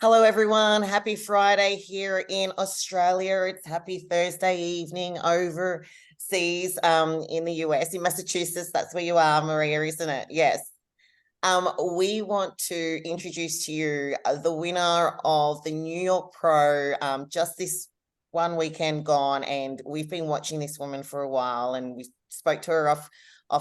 Hello, everyone. Happy Friday here in Australia. It's happy Thursday evening overseas in the US, in Massachusetts. That's where you are, Maria, isn't it? Yes. We want to introduce to you the winner of the New York Pro just this one weekend gone. And we've been watching this woman for a while, and we spoke to her off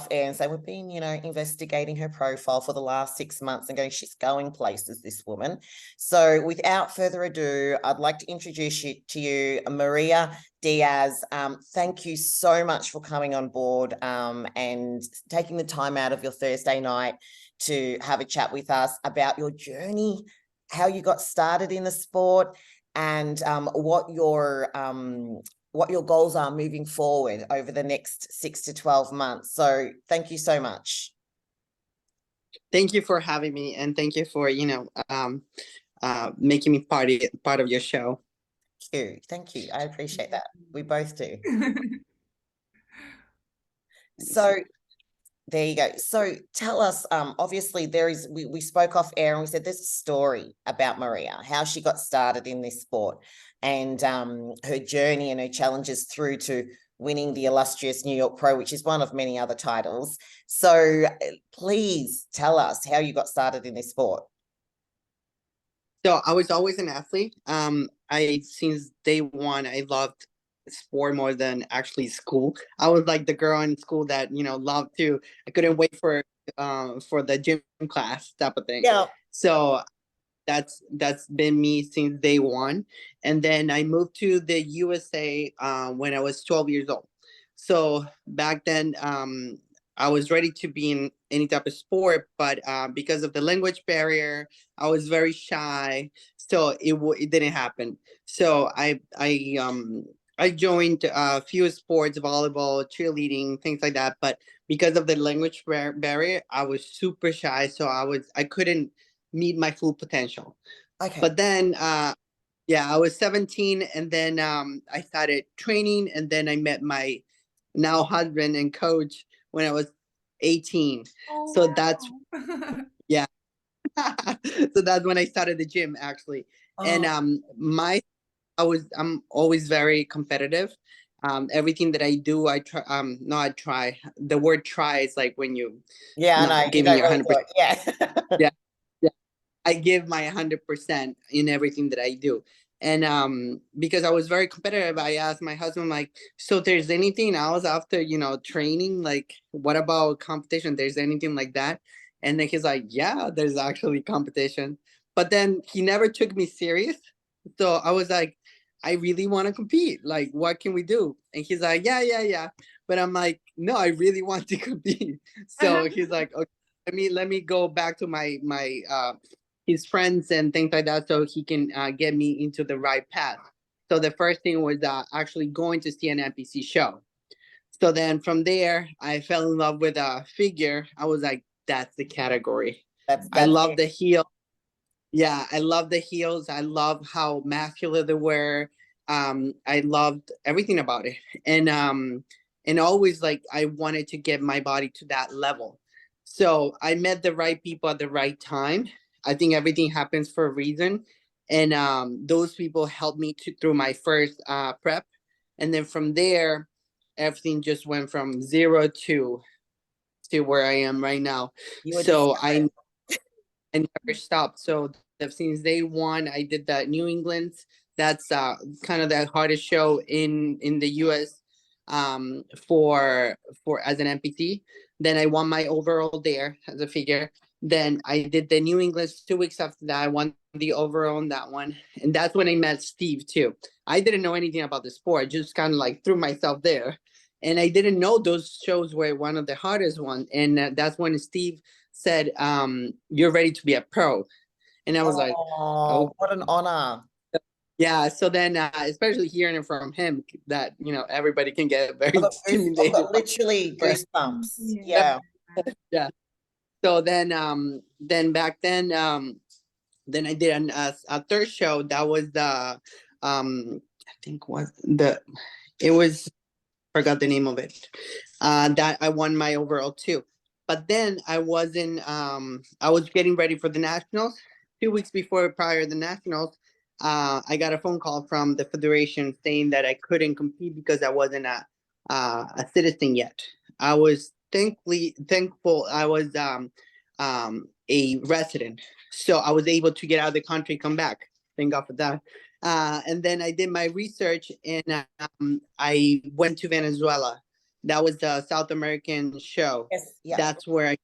air and say we've been, investigating her profile for the last 6 months and going, she's going places, this woman. So without further ado, I'd like to introduce you to you, Maria Diaz. Thank you so much for coming on board and taking the time out of your Thursday night to have a chat with us about your journey, how you got started in the sport, and what your goals are moving forward over the next 6 to 12 months. So thank you so much. Thank you for having me, and thank you for making me part of your show. Thank you. I appreciate that. We both do. So there you go. So tell us, obviously we spoke off air and we said there's a story about Maria, how she got started in this sport, and her journey and her challenges through to winning the illustrious New York Pro, which is one of many other titles. So please tell us how you got started in this sport. So I was always an athlete. Since day one, I loved sport more than actually school. I was like the girl in school that loved to. I couldn't wait for the gym class type of thing. Yeah. So that's been me since day one. And then I moved to the USA when I was 12 years old. So back then, I was ready to be in any type of sport, but because of the language barrier, I was very shy. So it didn't happen. So I joined a few sports, volleyball, cheerleading, things like that. But because of the language barrier, I was super shy. So I couldn't meet my full potential. Okay. But then, I was 17, and then I started training, and then I met my now husband and coach when I was 18. Oh, so wow. That's yeah. So that's when I started the gym, actually. Oh. And I'm always very competitive. Everything that I do, I try. The word try is like when you not giving your 100%. Yeah. I give my 100% in everything that I do. And because I was very competitive, I asked my husband, like, so there's anything else after, training? Like, what about competition? There's anything like that? And then he's like, yeah, there's actually competition. But then he never took me serious. So I was like, I really want to compete. Like, what can we do? And he's like, yeah. But I'm like, no, I really want to compete. So he's like, okay, let me go back to my his friends and things like that, so he can get me into the right path. So the first thing was actually going to see an NPC show. So then from there, I fell in love with a figure. I was like, that's the category. I love the heel. Yeah, I love the heels. I love how masculine they were. I loved everything about it. And always, like, I wanted to get my body to that level. So I met the right people at the right time. I think everything happens for a reason. And those people helped me through my first prep. And then from there, everything just went from zero to where I am right now. So I never stopped. So since day one, I did that New England. That's kind of the hardest show in the US for as an NPC. Then I won my overall there as a figure. Then I did the New England 2 weeks after that. I won the overall on that one. And that's when I met Steve too. I didn't know anything about the sport, just kind of like threw myself there. And I didn't know those shows were one of the hardest ones. And that's when Steve said, you're ready to be a pro. And I was like, oh, what an honor. Yeah. So then, especially hearing it from him, that, everybody can get very intimidated. Literally goosebumps. Yeah. Yeah. So then back then, then I did a third show. That was the, I think forgot the name of it. That I won my overall too. But then I was getting ready for the nationals, 2 weeks before prior to the nationals, I got a phone call from the federation saying that I couldn't compete because I wasn't a citizen yet. I was thankful I was a resident, so I was able to get out of the country, come back. Thank God for that. And then I did my research, and I went to Venezuela. That was the South American show. Yes, yeah. That's where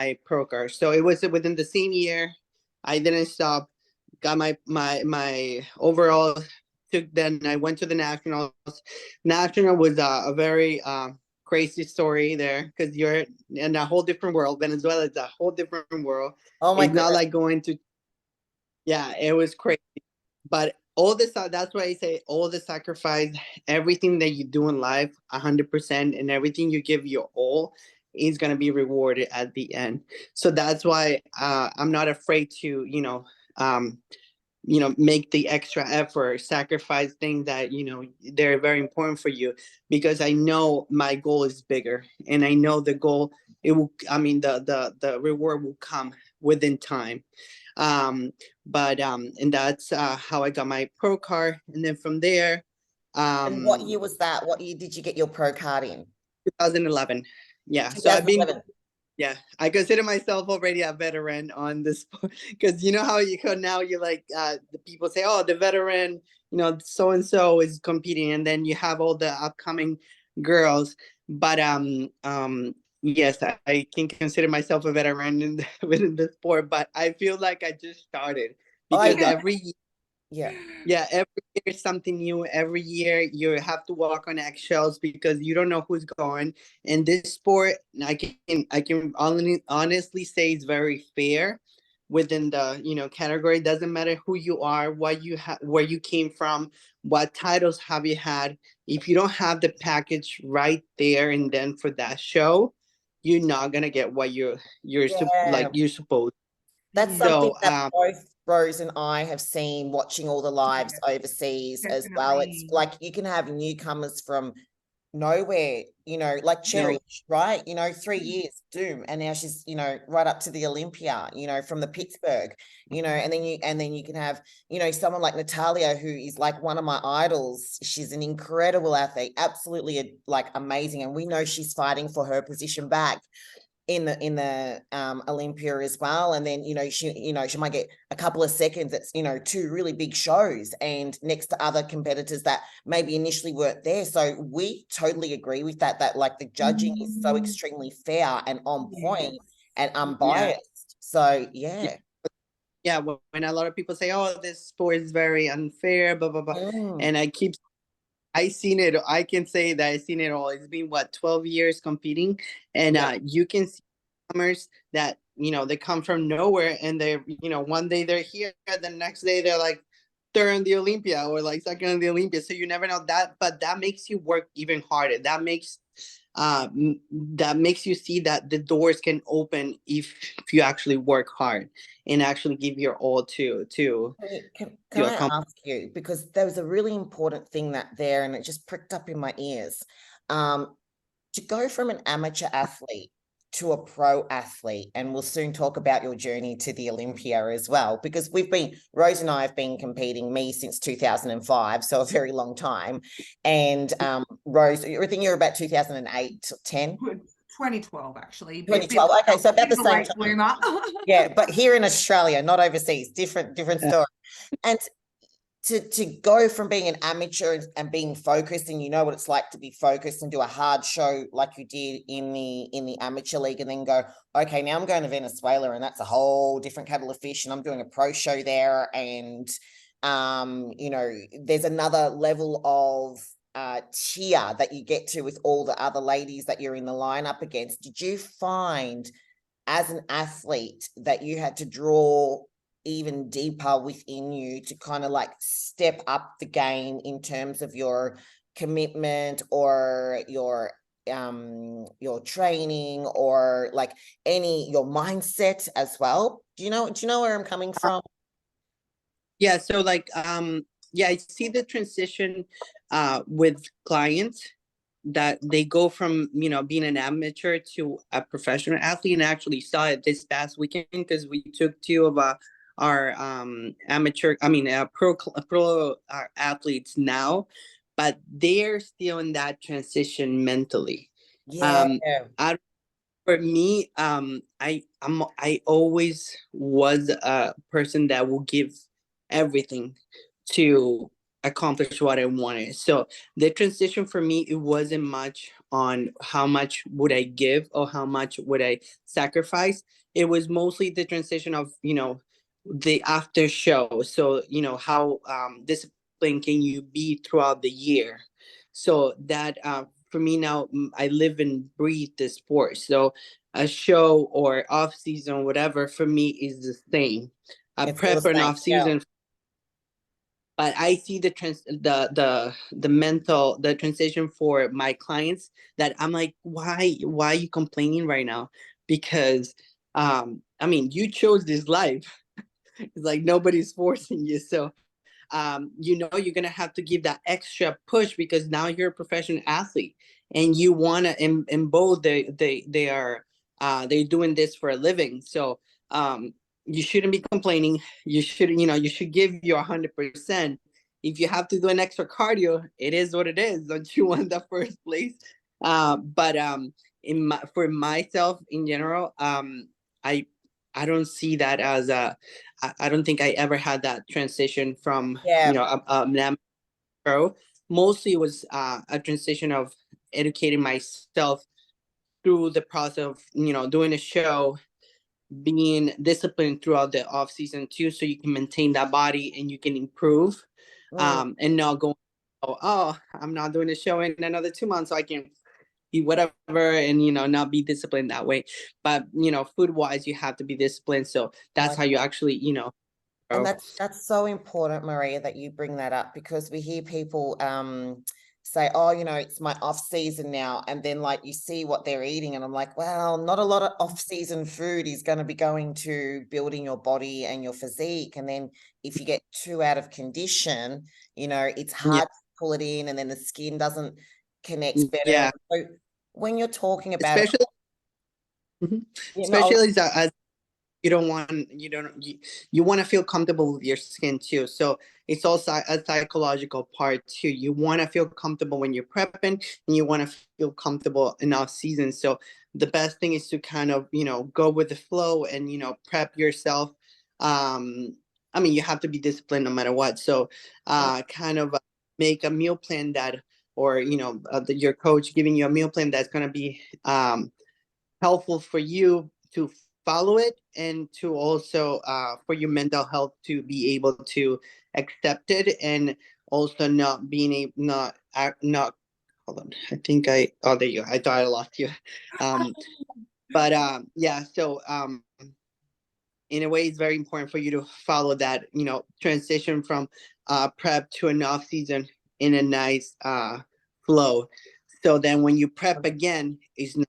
I pro card. So it was within the same year. I didn't stop. Got my overall. Then I went to the nationals. National was a very crazy story there because you're in a whole different world. Venezuela is a whole different world. Oh my It's not goodness. like going to. Yeah, it was crazy. But all this, that's why I say all the sacrifice, everything that you do in life, 100%, and everything you give your all is going to be rewarded at the end. So that's why I'm not afraid to, make the extra effort, sacrifice things that, they're very important for you, because I know my goal is bigger, and I know the goal, the reward will come within time. And that's how I got my pro card. And then from there, And what year was that? What year did you get your pro card in? 2011. Yeah. So I've been, yeah, I consider myself already a veteran on this, because you know how you go now, you're like, the people say, oh, the veteran, so and so is competing, and then you have all the upcoming girls. But yes, I can consider myself a veteran within the sport, but I feel like I just started, because every year, every year is something new. Every year you have to walk on eggshells because you don't know who's going. And this sport, I can honestly say, is very fair within the category. It doesn't matter who you are, what you where you came from, what titles have you had. If you don't have the package right there and then for that show, you're not gonna get what you're supposed. That's something that both Rose and I have seen watching all the lives overseas as well. It's like you can have newcomers from nowhere, like Cherry, right? 3 years, doom, and now she's, right up to the Olympia, from the Pittsburgh, and then you can have, someone like Natalia, who is like one of my idols. She's an incredible athlete, absolutely like amazing, and we know she's fighting for her position back in the Olympia as well. And then she might get a couple of seconds at two really big shows and next to other competitors that maybe initially weren't there. So we totally agree with that like the judging is so extremely fair and on point and unbiased. So yeah, when a lot of people say, oh, this sport is very unfair, blah blah blah, and I seen it. I can say that I seen it all. It's been 12 years competing, and you can see comers that they come from nowhere, and they're one day they're here, the next day they're like third in the Olympia or like second in the Olympia. So you never know that, but that makes you work even harder. That makes you see that the doors can open if you actually work hard and actually give your all to can I ask you, because there was a really important thing and it just pricked up in my ears, to go from an amateur athlete to a pro athlete, and we'll soon talk about your journey to the Olympia as well, because Rose and I have been competing, me since 2005, so a very long time, and Rose, I think you're about 2008, 10? 2012, actually. 2012. Okay, so about the same time. Yeah, but here in Australia, not overseas, different story. And to go from being an amateur and being focused, and you know what it's like to be focused and do a hard show like you did in the amateur league, and then go, okay, now I'm going to Venezuela, and that's a whole different kettle of fish, and I'm doing a pro show there, and there's another level of tier that you get to with all the other ladies that you're in the lineup against. Did you find as an athlete that you had to draw even deeper within you to kind of like step up the game in terms of your commitment or your training or like your mindset as well? Do you know where I'm coming from? Yeah, so like I see the transition with clients, that they go from being an amateur to a professional athlete, and I actually saw it this past weekend because we took two of are amateur, I mean, pro athletes now, but they're still in that transition mentally. Yeah. I, for me, I always was a person that will give everything to accomplish what I wanted. So the transition for me, it wasn't much on how much would I give or how much would I sacrifice. It was mostly the transition of, the after show. So, how disciplined can you be throughout the year? So that for me now, I live and breathe the sport. So a show or off season, whatever, for me is the same. A It's all the prep and same. off Yeah. season, but I see the transition for my clients, that I'm like, why are you complaining right now? Because I mean, you chose this life. It's like nobody's forcing you. So you're gonna have to give that extra push, because now you're a professional athlete and you want to embody they're doing this for a living. So you shouldn't be complaining. You should give your 100%. If you have to do an extra cardio, it is what it is. Don't you want the first place? But for myself in general, I I don't see that as I don't think I ever had that transition from, Yeah. an amateur pro. Mostly it was a transition of educating myself through the process of, doing a show, being disciplined throughout the off season too, so you can maintain that body and you can improve, Mm. and not going, oh, I'm not doing a show in another 2 months, so I can eat whatever, and not be disciplined that way. But food wise, you have to be disciplined. So that's Oh, how you actually, and grow. that's so important, Maria, that you bring that up, because we hear people say, oh, it's my off season now, and then like you see what they're eating, and I'm like, well, not a lot of off season food is going to be going to building your body and your physique. And then if you get too out of condition, it's Yeah, hard to pull it in, and then the skin doesn't connect better. yeah, So when you're talking about it, especially Mhm. you know, especially as you want to feel comfortable with your skin too. So it's also a psychological part too. You want to feel comfortable when you're prepping, and you want to feel comfortable in off season. So the best thing is to kind of, go with the flow and, prep yourself. I mean, you have to be disciplined no matter what. So kind of make a meal plan that, or your coach giving you a meal plan that's going to be helpful for you to follow it, and to also for your mental health to be able to accept it, and also not being able not hold on, I think there you go, I thought I lost you. um but yeah, so in a way it's very important for you to follow that, transition from prep to an off season in a nice flow, so then when you prep again, it's not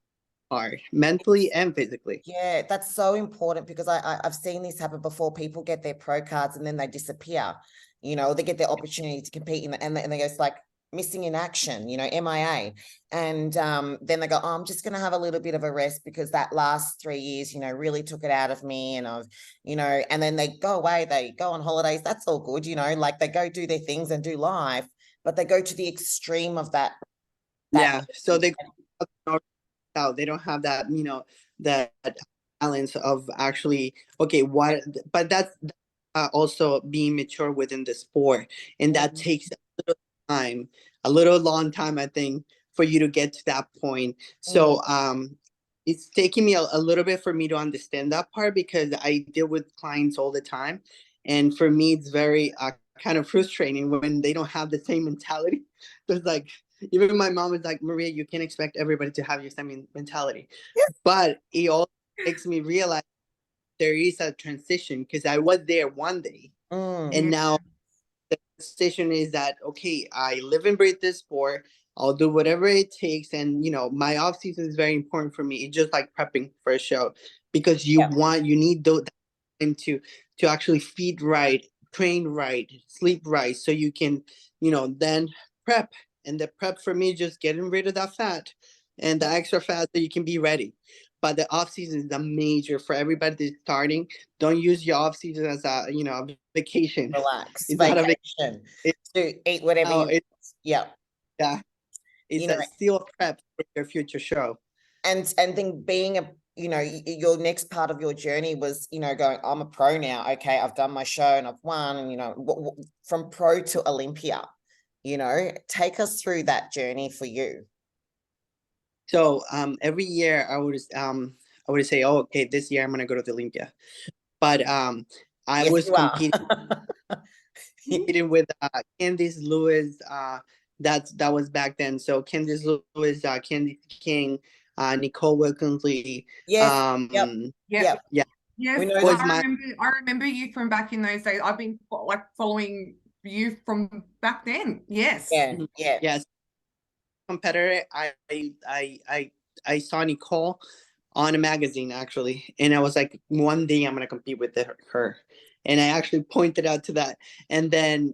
hard mentally and physically. yeah, that's so important, because I've seen this happen before. People get their pro cards and then they disappear. They get their opportunity to compete and they go like missing in action, MIA. And then they go, oh, I'm just going to have a little bit of a rest, because that last 3 years, really took it out of me. And and then they go away, they go on holidays. That's all good, like they go do their things and do life, but they go to the extreme of that. Yeah, so they out. They don't have that, that balance of actually, okay, what, but that's also being mature within the sport. And that takes a little time, a little long time, I think, for you to get to that point. So it's taking me a little bit for me to understand that part, because I deal with clients all the time. And for me, it's very kind of frustrating when they don't have the same mentality. There's like, even my mom is like, Maria, you can't expect everybody to have your same mentality. But it also makes me realize there is a transition, because I was there one day, and Yeah. now the transition is that, okay, I live and breathe this sport. I'll do whatever it takes. And, my off season is very important for me. It's just like prepping for a show, because you need those time to actually feed right, train right, sleep right, so you can, then prep. And the prep for me is just getting rid of that fat and the extra fat, so you can be ready. but the off season is the major for everybody that's starting. Don't use your off season as a a vacation. Relax, It's not a vacation, it, to eat whatever no, you, yeah. yeah, You it's know, a still prep for your future show. and then being a, you know, your next part of your journey was, you know, going, I'm a pro now. Okay, I've done my show and I've won, and you know, from pro to Olympia, you know, take us through that journey for you. So every year I would say, oh, okay, this year I'm gonna go to the Olympia. But I Yes, was you are. competing with Candice Lewis. That was back then. So Candice Lewis, Candice King, Nicole Wilkinsley. Yes. Yep. Yep. Yeah, Yes, We know was that. my I remember you from back in those days. I've been like following you from back then. Yes. Yeah. Yeah. yes competitor. I saw Nicole on a magazine actually, and I was like, one day I'm gonna compete with her, and I actually pointed out to that, and then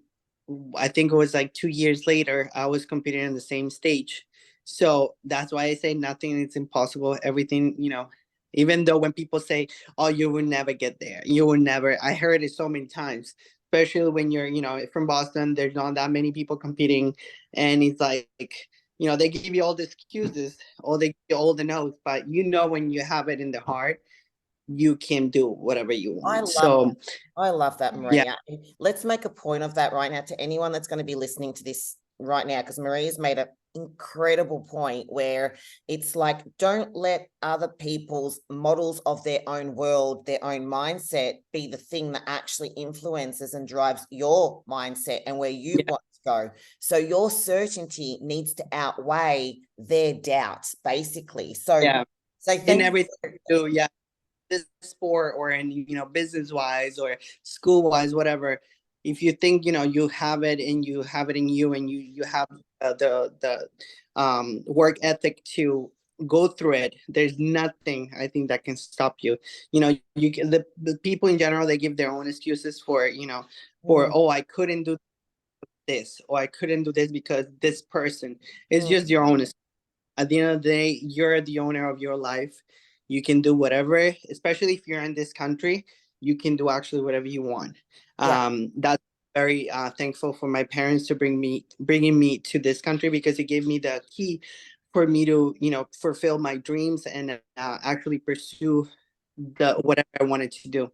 I think it was like 2 years later I was competing on the same stage. So that's why I say nothing is impossible. Everything, even though when people say, oh, you will never get there, you will never, I heard it so many times, especially when you're from Boston, there's not that many people competing, and it's like, they give you all the excuses, or they give you all the notes, but when you have it in the heart, you can do whatever you want. I love that, Yeah. Maria. Let's make a point of that right now to anyone that's going to be listening to this right now, because Maria's made an incredible point where it's like, don't let other people's models of their own world, their own mindset be the thing that actually influences and drives your mindset and where you want to go. So your certainty needs to outweigh their doubts, basically. So, so in thank everything you do, this sport or in business wise or school wise, whatever. If you think you have it and you have it in you, and you have the work ethic to go through it, there's nothing I think that can stop you. The people in general, they give their own excuses for oh, I couldn't do this, or I couldn't do this because this person. It's just your own. At the end of the day, you're the owner of your life. You can do whatever, especially if you're in this country, you can do actually whatever you want. That's very thankful for my parents to bringing me to this country, because it gave me the key for me to fulfill my dreams and actually pursue whatever I wanted to do.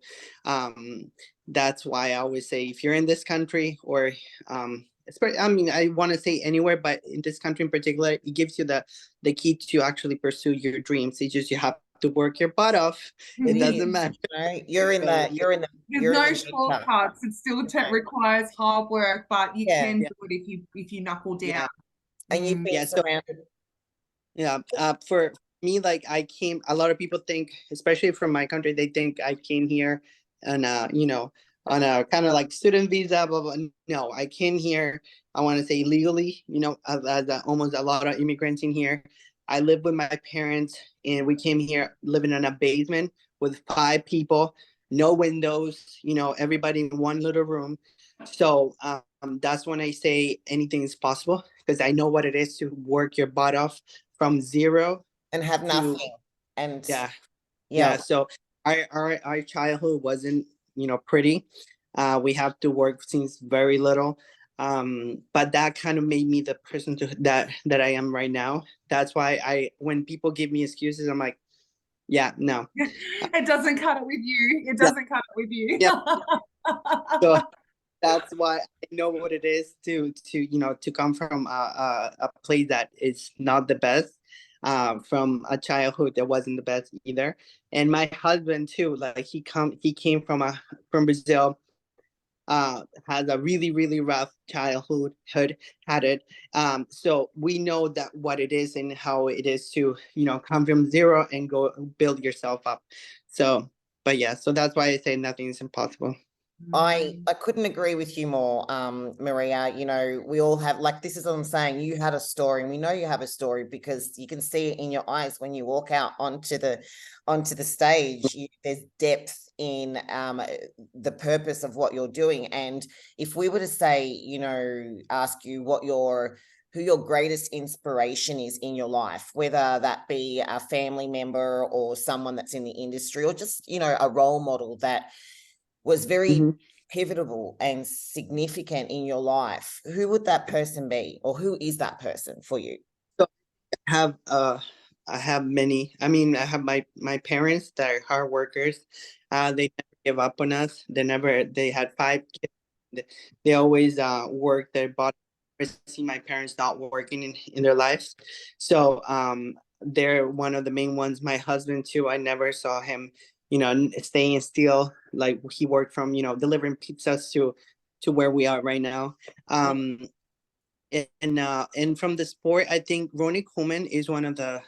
That's why I always say, if you're in this country, or I mean, I want to say anywhere, but in this country in particular, it gives you the key to actually pursue your dreams. It's just you have to work your butt off. It doesn't matter. You're in the There's no shortcuts. It still requires hard work, but you can do it if you knuckle down. And you've been surrounded. For me, like, a lot of people think, especially from my country, they think I came here and on a kind of like student visa, blah, blah. No, I came here, I want to say legally, as almost a lot of immigrants in here. I lived with my parents, and we came here living in a basement with 5 people, no windows, everybody in one little room. So that's when I say anything is possible, because I know what it is to work your butt off from zero and have nothing. And so our childhood wasn't pretty. We have to work since very little, but that kind of made me the person that I am right now. That's why when people give me excuses, I'm like, no, it doesn't cut it with you. It doesn't cut it with you. So that's why I know what it is to come from a place that is not the best, from a childhood that wasn't the best either. And my husband too, like he came from Brazil, has a really, really rough childhood, had it. So we know that what it is and how it is to come from zero and go build yourself up. So so that's why I say nothing is impossible. I couldn't agree with you more, Maria. We all have, like, this is what I'm saying. You had a story, and we know you have a story because you can see it in your eyes when you walk out onto the stage. There's depth in the purpose of what you're doing. And if we were to say, ask you who your greatest inspiration is in your life, whether that be a family member or someone that's in the industry, or just, you know, a role model that was very pivotal and significant in your life. Who would that person be, or who is that person for you? So I have many. I mean, I have my parents that are hard workers. They never give up on us. They had 5 kids. They always work their body. I see my parents not working in their lives. So they're one of the main ones. My husband too. I never saw him, you know, staying still. Like he worked from, you know, delivering pizzas to where we are right now. And from the sport, I think Ronnie Coleman is one of the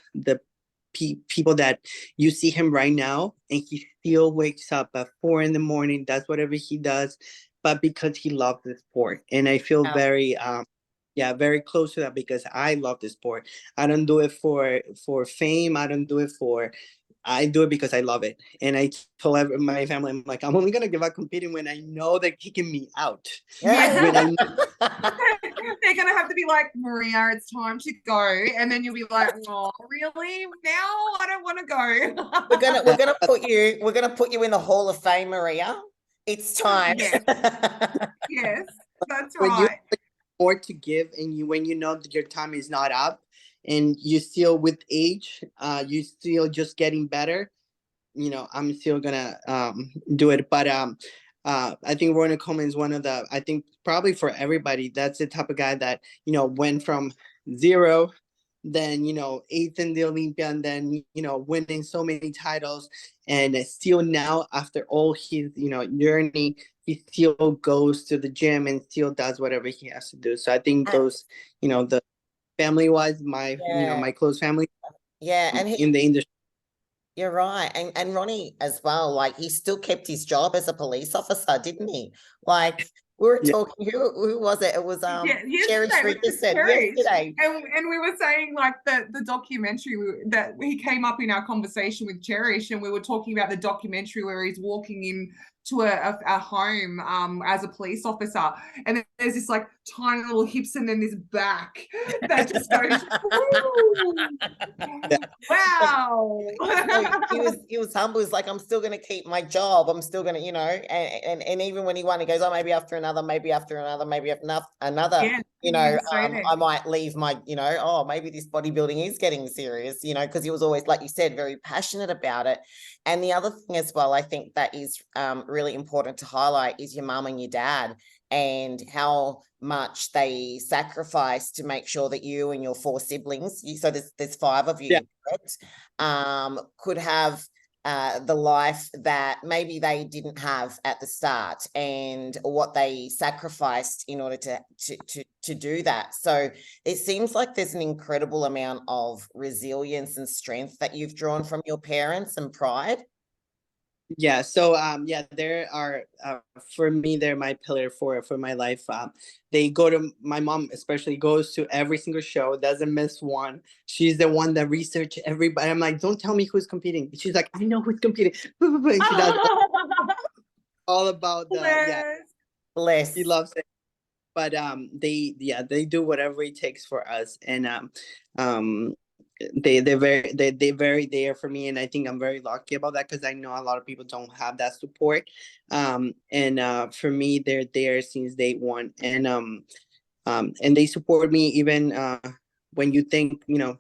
people that you see him right now, and he still wakes up at 4 a.m, does whatever he does, but because he loves the sport. And I feel very very close to that, because I love the sport. I don't do it for fame. I don't do it I do it because I love it. And I told my family, I'm like, I'm only gonna give up competing when I know they're kicking me out. Yeah. When I They're gonna have to be like, Maria, it's time to go, and then you'll be like, oh, really? Now I don't want to go. We're gonna put you in the Hall of Fame, Maria. It's time. Yes, yes, that's when you right. have more to give, and when you know that your time is not up, and you still with age, you still just getting better. You know, I'm still gonna do it. But I think Ronnie Coleman is one of the, I think probably for everybody, that's the type of guy that, you know, went from zero, then, you know, 8th in the Olympian, then, you know, winning so many titles, and still now after all his, you know, journey, he still goes to the gym and still does whatever he has to do. So I think those, you know, the family wise, you know, my close family, and in the industry. You're right. And Ronnie as well, like he still kept his job as a police officer, didn't he? Like we were talking, who was it? It was Cherry yesterday. And we were saying like the documentary that he came up in our conversation with Cherish, and we were talking about the documentary where he's walking in to a home as a police officer, and then there's this like tiny little hips and then this back that just goes wow. he was humble. He's like, I'm still gonna keep my job, I'm still gonna, you know, and even when he won, he goes, oh, maybe after another, maybe after another, maybe after another, you know, I might leave my, you know, oh, maybe this bodybuilding is getting serious, you know, because he was always, like you said, very passionate about it. And the other thing as well, I think that is really important to highlight, is your mum and your dad, and how much they sacrificed to make sure that you and your 4 siblings, so there's 5 of you, could have the life that maybe they didn't have at the start, and what they sacrificed in order to do that. So it seems like there's an incredible amount of resilience and strength that you've drawn from your parents, and pride. Yeah, so there are for me, they're my pillar for my life. They go to, my mom especially goes to every single show, doesn't miss one. She's the one that research everybody. I'm like, don't tell me who's competing. She's like, I know who's competing. And she does all about the bless. She loves it. But they do whatever it takes for us, and they're very there for me, and I think I'm very lucky about that, because I know a lot of people don't have that support, and for me, they're there since day one, and they support me even when you think, you know,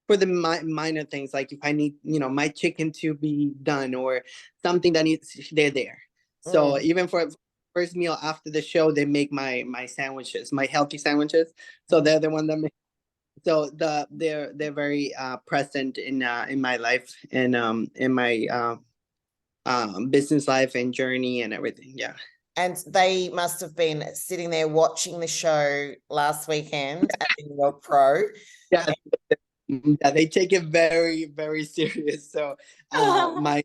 for the minor things, like if I need, you know, my chicken to be done or something that needs, they're there. So even for first meal after the show, they make my sandwiches, my healthy sandwiches, so they're the one that make. So they're very present in my life, and in my business life and journey and everything. Yeah. And they must have been sitting there watching the show last weekend at your pro. Yeah, they take it very, very serious. So my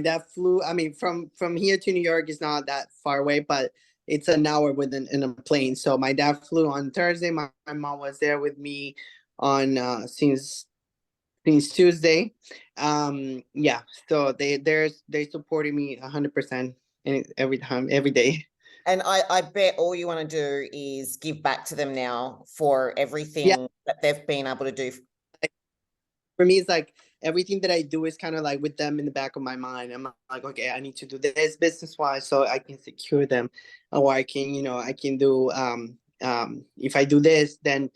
dad flew. I mean, from here to New York is not that far away, but it's an hour in a plane. So my dad flew on Thursday. My mom was there with me on since Tuesday. Yeah. So they supporting me 100% every time, every day. And I bet all you want to do is give back to them now for Yeah, everything that they've been able to do. for me, it's like everything that I do is kind of like with them in the back of my mind. I'm like, okay, I need to do this business wise so I can secure them, or I can, I can do if I do this, then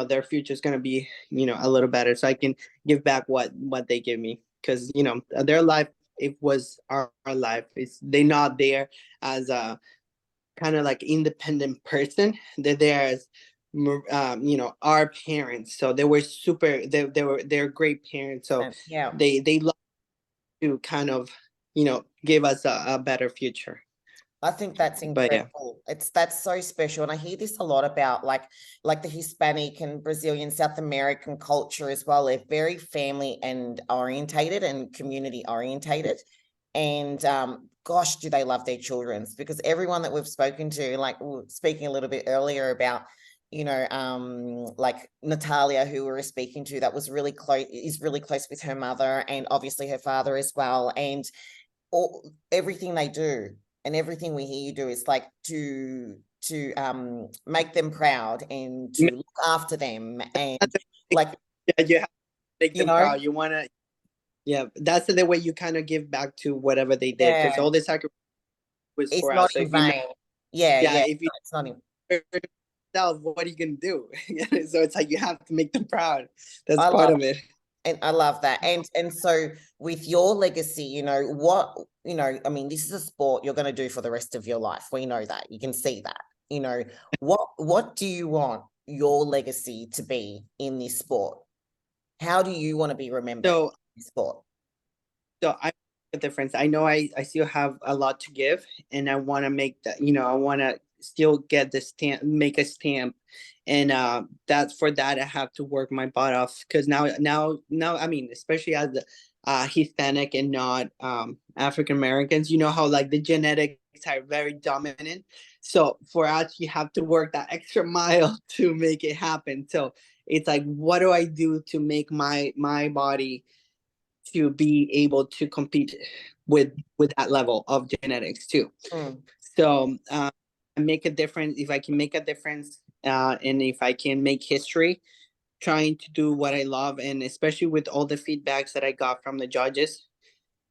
their future is gonna be a little better, so I can give back what they give me, because their life, it was our life. It's They're not there as a kind of like independent person. They're there as our parents. So they were super. They're great parents. So Yeah. they love to kind of give us a better future. I think that's But yeah. incredible. That's so special. And I hear this a lot about like the Hispanic and Brazilian South American culture as well. They're very family and orientated and community orientated. And gosh, do they love their children's, because everyone that we've spoken to, like we were speaking a little bit earlier about, like Natalia, who we were speaking to, that was really close, is really close with her mother and obviously her father as well. And everything they do and everything we hear you do is like to make them proud and to look after them, and like, Yeah, you have to make you them know, proud. You want to. Yeah, that's the way you kind of give back to whatever they did, because yeah, all the sacrifice was it's for not us. So in if you, vain. Yeah, yeah, yeah, if you it's not in. hurt yourself, what are you gonna do? So it's like you have to make them proud. That's I part love of it. And I love that. And so with your legacy, what, I mean, this is a sport you're going to do for the rest of your life. We know that. You can see that. What do you want your legacy to be in this sport? How do you want to be remembered So in this sport? So I make a difference. I know I still have a lot to give, and I want to make that. I want to still get the stamp, make a stamp, and that's for that I have to work my butt off, because now I mean, especially as the Hispanic and not African Americans, you know how like the genetics are very dominant. So for us, you have to work that extra mile to make it happen. So it's like, what do I do to make my body to be able to compete with that level of genetics too. Mm. So make a difference. If I can make a difference, and if I can make history, trying to do what I love, and especially with all the feedbacks that I got from the judges,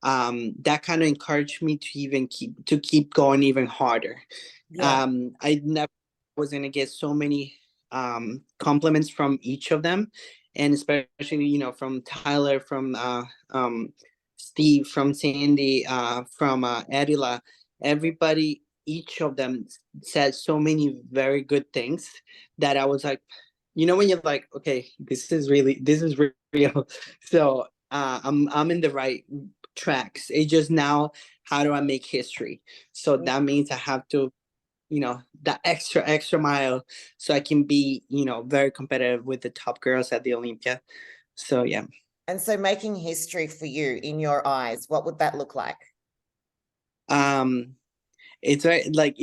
that kind of encouraged me to even keep going even harder. Yeah. I never was gonna get so many compliments from each of them, and especially from Tyler, from Steve, from Sandy, from Adila. Everybody, each of them said so many very good things that I was like, when you're like, okay, this is real. So I'm in the right tracks. It's just now, how do I make history? So that means I have to, that extra mile, so I can be, very competitive with the top girls at the Olympia. So yeah. And so making history for you in your eyes, what would that look like? It's very like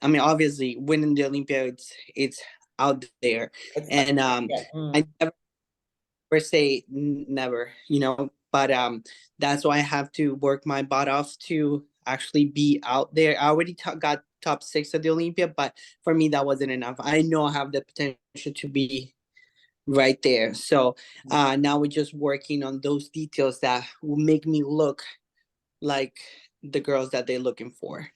I mean, obviously winning the Olympia, it's out there, It's and yeah. I never say never, but that's why I have to work my butt off to actually be out there. I already got top 6 at the Olympia, but for me that wasn't enough. I know I have the potential to be right there. So now we're just working on those details that will make me look like the girls that they're looking for.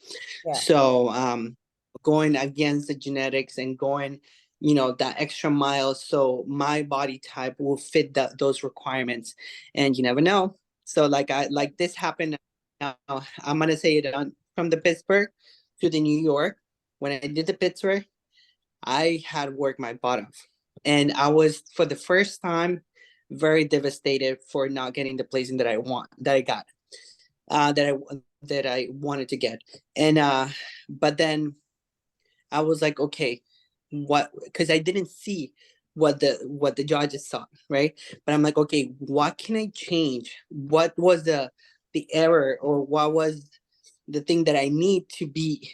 Yeah. So going against the genetics and going, that extra mile, so my body type will fit those requirements. And you never know. So like this happened. Now I'm gonna say it from the Pittsburgh to the New York. When I did the Pittsburgh, I had worked my butt off, and I was, for the first time, very devastated for not getting the placing that I got, that I wanted to get. And but then I was like, okay, what? Because I didn't see what the judges saw, right? But I'm like, okay, what can I change? What was the error, or what was the thing that I need to be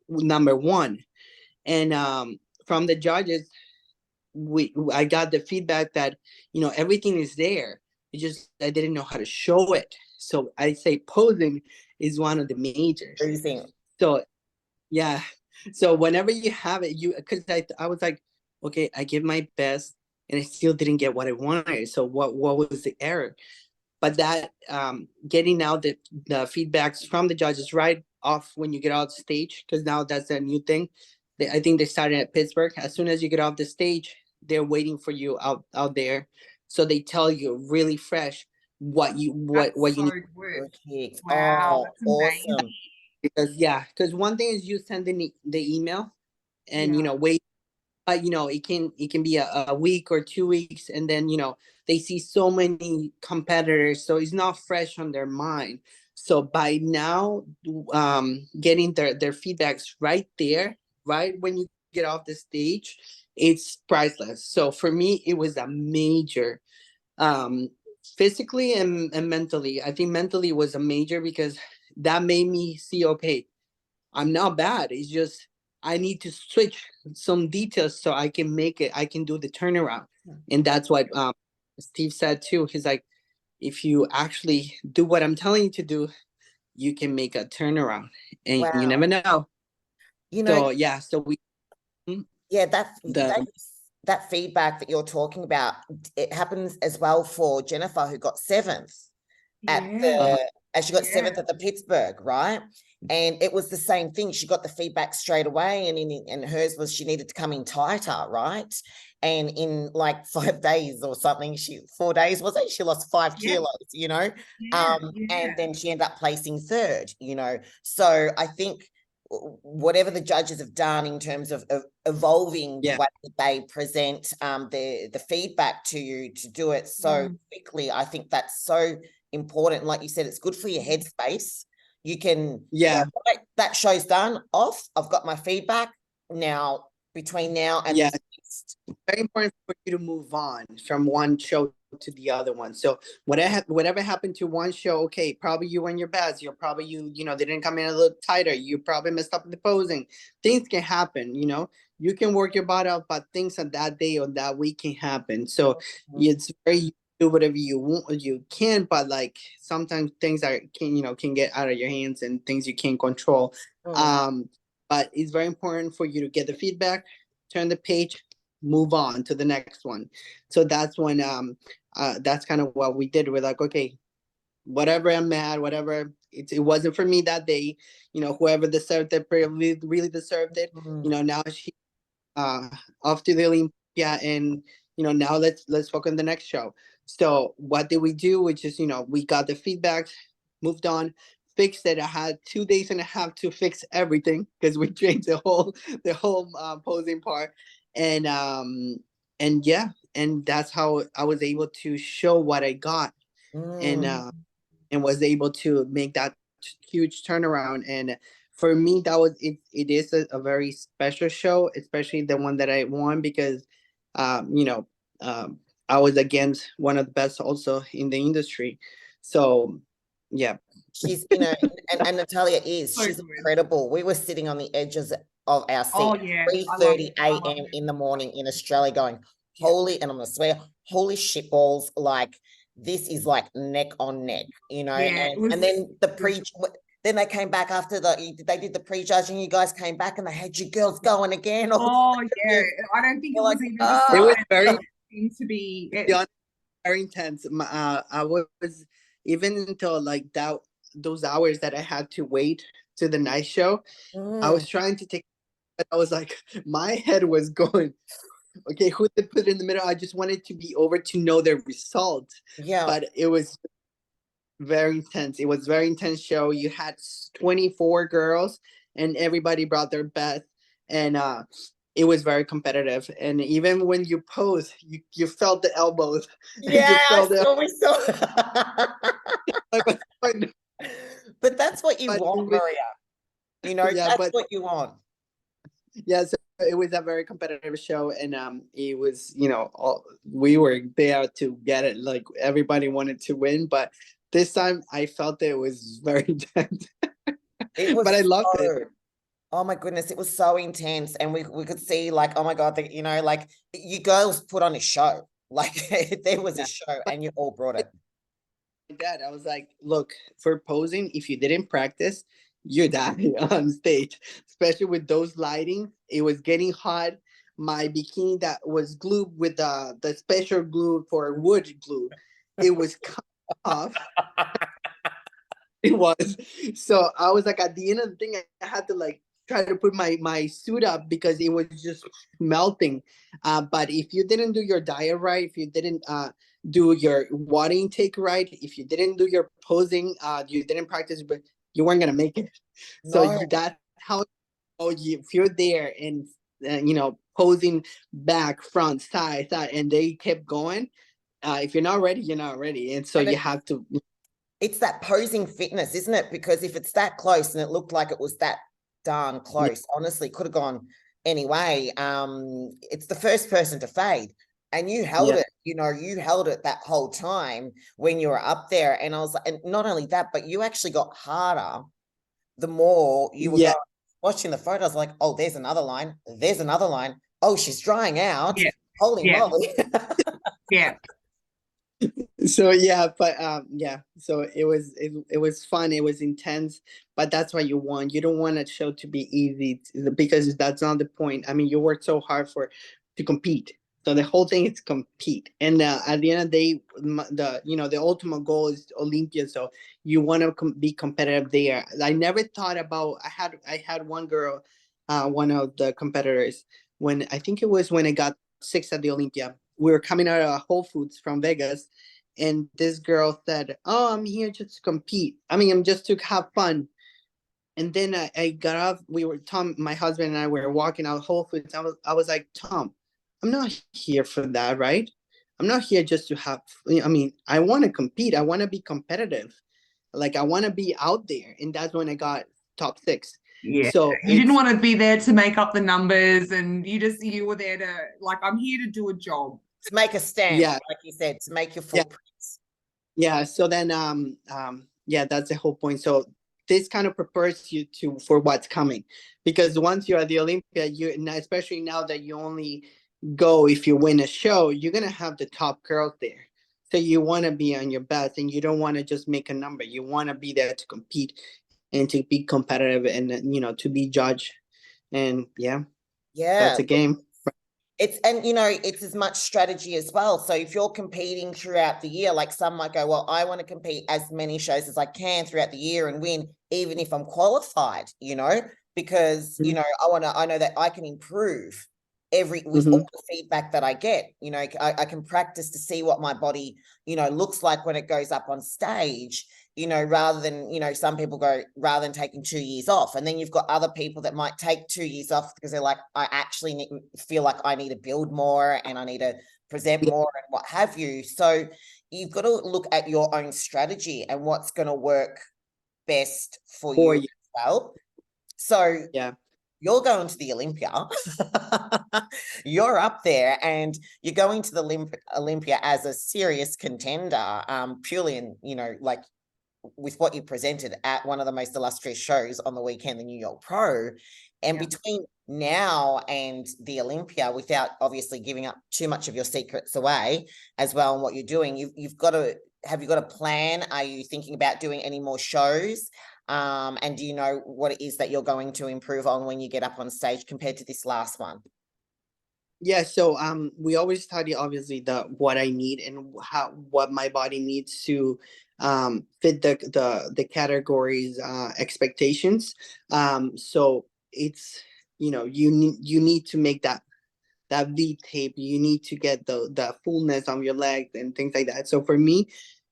number one? And from the judges, I got the feedback that everything is there. It's just I didn't know how to show it. So I say posing is one of the majors. Freezing. So Yeah. So whenever you have it, because I was like, okay, I give my best and I still didn't get what I wanted. So what was the error? But that getting out the feedbacks from the judges right off when you get off stage, because now that's a new thing. I think they started at Pittsburgh. As soon as you get off the stage, they're waiting for you out there. So they tell you really fresh what you That's what you so need. good. Perfect. Wow, Oh, that's amazing. awesome. Because one thing is you send the email and Yeah. wait, but it can be a week or 2 weeks, and then they see so many competitors, so it's not fresh on their mind. So by now, getting their feedbacks right there, right when you get off the stage, it's priceless. So for me, it was a major, um physically and mentally. I think mentally was a major because that made me see, okay, I'm not bad. It's just I need to switch some details so I can make it. I can do the turnaround, and that's what Steve said too. He's like, if you actually do what I'm telling you to do, you can make a turnaround, and you Wow. never know. You know, So yeah, so we yeah, that the that feedback that you're talking about, it happens as well for Jennifer, who got seventh at Yeah. uh, the as she got Yeah. seventh at the Pittsburgh, right? And it was the same thing. She got the feedback straight away, and hers was she needed to come in tighter, right? And in like 5 days or something, 4 days was it? She lost 5 kilos, Yeah. and Yeah. then she ended up placing third. So I think whatever the judges have done in terms of evolving the yeah way that they present the feedback to you to do it so quickly, I think that's so important. Like you said, it's good for your headspace. You can go, yeah right, that show's done, off. I've got my feedback now. Between now and yeah. the next. Very important for you to move on from one show to the other one. So whatever happened to one show, okay, probably you won your best. You're probably they didn't come in a little tighter. You probably messed up in the posing. Things can happen. You can work your butt out, but things on that day or that week can happen. So it's very you do whatever you want, you can, but like sometimes things can get out of your hands and things you can't control. Mm. Um, but it's very important for you to get the feedback, turn the page, move on to the next one. So that's when that's kind of what we did. We're like, okay, whatever, I'm mad, whatever, it wasn't for me that day. Whoever deserved it really deserved it. Mm. Now she uh off to the Olympia, and now let's focus on the next show. So what did we do? Which is, we got the feedback, moved on, fixed it. I had 2 days and a half to fix everything because we changed the whole posing part. And yeah, and that's how I was able to show what I got, and Mm. and was able to make that huge turnaround. And for me, it is a very special show, especially the one that I won, because um, you know um, I was against one of the best also in the industry. So yeah. She's, and Natalia So she's good. incredible. We were sitting on the edges of our seat Oh at yeah. three I love thirty it. I love a.m. it. in the morning in Australia going, Yeah. holy, and I'm gonna swear, holy shit balls, like this is like neck on neck, Yeah. It and was then the it was then they came back after they did the pre-judging, you guys came back and they had you girls going again. Oh yeah, I don't think You're it like, was even It was decided very, for it to be. to be honest, very intense. I was, even until like that, those hours that I had to wait to the night show, I mm, was trying to take, but I was like, my head was going, okay, who did put it in the middle? I just wanted to be over to know the result. yeah. But it was very intense. It was very intense show. You had 24 girls and everybody brought their best. And it was very competitive. And even when you pose, you felt the elbows. Yeah, You felt the we saw. but, But that's what you but want, Maria. yeah, That's but what you want. yeah, so it was a very competitive show, and it was, we were there to get it. Like everybody wanted to win, but this time I felt it was very intense. It But I was loved it. oh my goodness, it was so intense. And we could see, like, oh my God, like you girls put on a show. Like there was a Yeah. show and you all brought it. My dad, I was like, look, for posing, if you didn't practice, you die on stage, especially with those lighting. It was getting hot. My bikini that was glued with the special glue for wood glue, it was cut off. It was. So I was like, at the end of the thing, I had to like try to put my suit up because it was just melting. But if you didn't do your diet right, if you didn't do your water intake right, if you didn't do your posing, you didn't practice, but you weren't gonna make it. So No. that's how. Oh, if you're there and posing back, front, side, and they kept going. If you're not ready, you're not ready, and so And you have to. it's that posing fitness, isn't it? Because if it's that close and it looked like it was that darn close, honestly, could have gone anyway. It's the first person to fade. And you held Yeah. it, you held it that whole time when you were up there. And I was like, and not only that, but you actually got harder the more you were Yeah. going, watching the photos, like, oh, there's another line, there's another line. Oh, she's drying out. Yeah. Holy Yeah. moly. Yeah. So yeah, but yeah, so it was fun, it was intense, but that's what you want. You don't want a show to be easy because that's not the point. I mean, you work so hard to compete. So the whole thing is compete, and at the end of the day, the ultimate goal is Olympia. So you want to be competitive there. I never thought about. I had one girl, one of the competitors, when I think it was when I got sixth at the Olympia. We were coming out of Whole Foods from Vegas, and this girl said, "Oh, I'm here just to compete. I mean, I'm just to have fun." And then I got off. Tom, my husband and I were walking out Whole Foods. I was like, Tom, I'm not here for that, right? I'm not here just to have. I mean, I want to compete. I want to be competitive. Like I want to be out there, and that's when I got top six. Yeah. So You didn't it's want to be there to make up the numbers, and you were there to, like, I'm here to do a job. To make a stamp, yeah, like you said, to make your yeah. footprints. Yeah, so then yeah, that's the whole point. So this kind of prepares you to for what's coming, because once you're at the Olympia, especially now that you only go if you win a show, you're gonna have the top girls there. So you want to be on your best, and you don't want to just make a number. You want to be there to compete and to be competitive, and to be judged. And yeah, that's Yeah. a game. It's as much strategy as well. So if you're competing throughout the year, like some might go, well, I want to compete as many shows as I can throughout the year and win, even if I'm qualified, because, Mhm. I know that I can improve with Mhm. all the feedback that I get. I can practice to see what my body, looks like when it goes up on stage, rather than, some people go, rather than taking 2 years off. And then you've got other people that might take 2 years off because they're like, I actually feel like I need to build more and I need to present Yeah, more and what have you. So you've got to look at your own strategy and what's going to work best for for you you. as well. So Yeah. you're going to the Olympia. You're up there and you're going to the Olympia as a serious contender, purely in, like with what you presented at one of the most illustrious shows on the weekend, the New York Pro. And Yeah. between now and the Olympia, without obviously giving up too much of your secrets away as well and what you're doing, have you got a plan? Are you thinking about doing any more shows? And do you know what it is that you're going to improve on when you get up on stage compared to this last one? Yeah, so we always study obviously the what I need and what my body needs to fit the categories expectations. So it's you need to make that V tape. You need to get the fullness on your legs and things like that. So for me,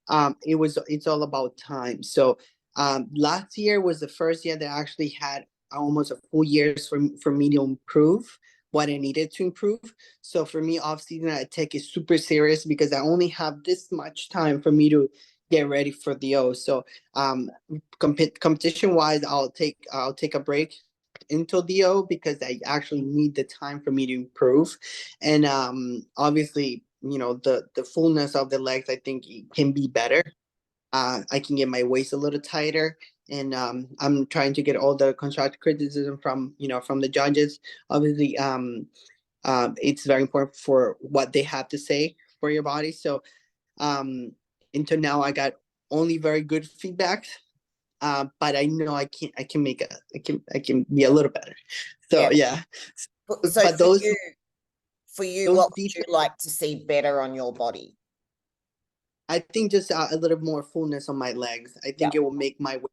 it's all about time. So last year was the first year that I actually had almost a full years for me to improve what I needed to improve. So for me, off season I take it super serious because I only have this much time for me to get ready for the O. So competition wise, I'll take a break until the O because I actually need the time for me to improve. And obviously, the fullness of the legs I think it can be better. I can get my waist a little tighter, and I'm trying to get all the constructive criticism from the judges. Obviously, it's very important for what they have to say for your body. So until now, I got only very good feedback, but I know I can be a little better. So yeah. So But those for you, those what would you details, like to see better on your body? I think just a little more fullness on my legs. I Yeah. think it will make my waist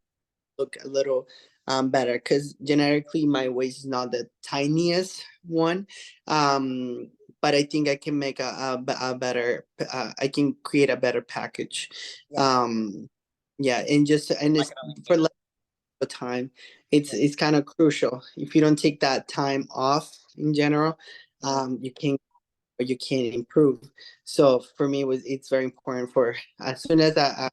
look a little better, because genetically my waist is not the tiniest one. But I think I can make a better, I can create a better package. Yeah. Yeah, and Like it's an for Olympian. the time. It's kind of crucial. If you don't take that time off in general, you can't improve. So for me, it's very important. For as soon as I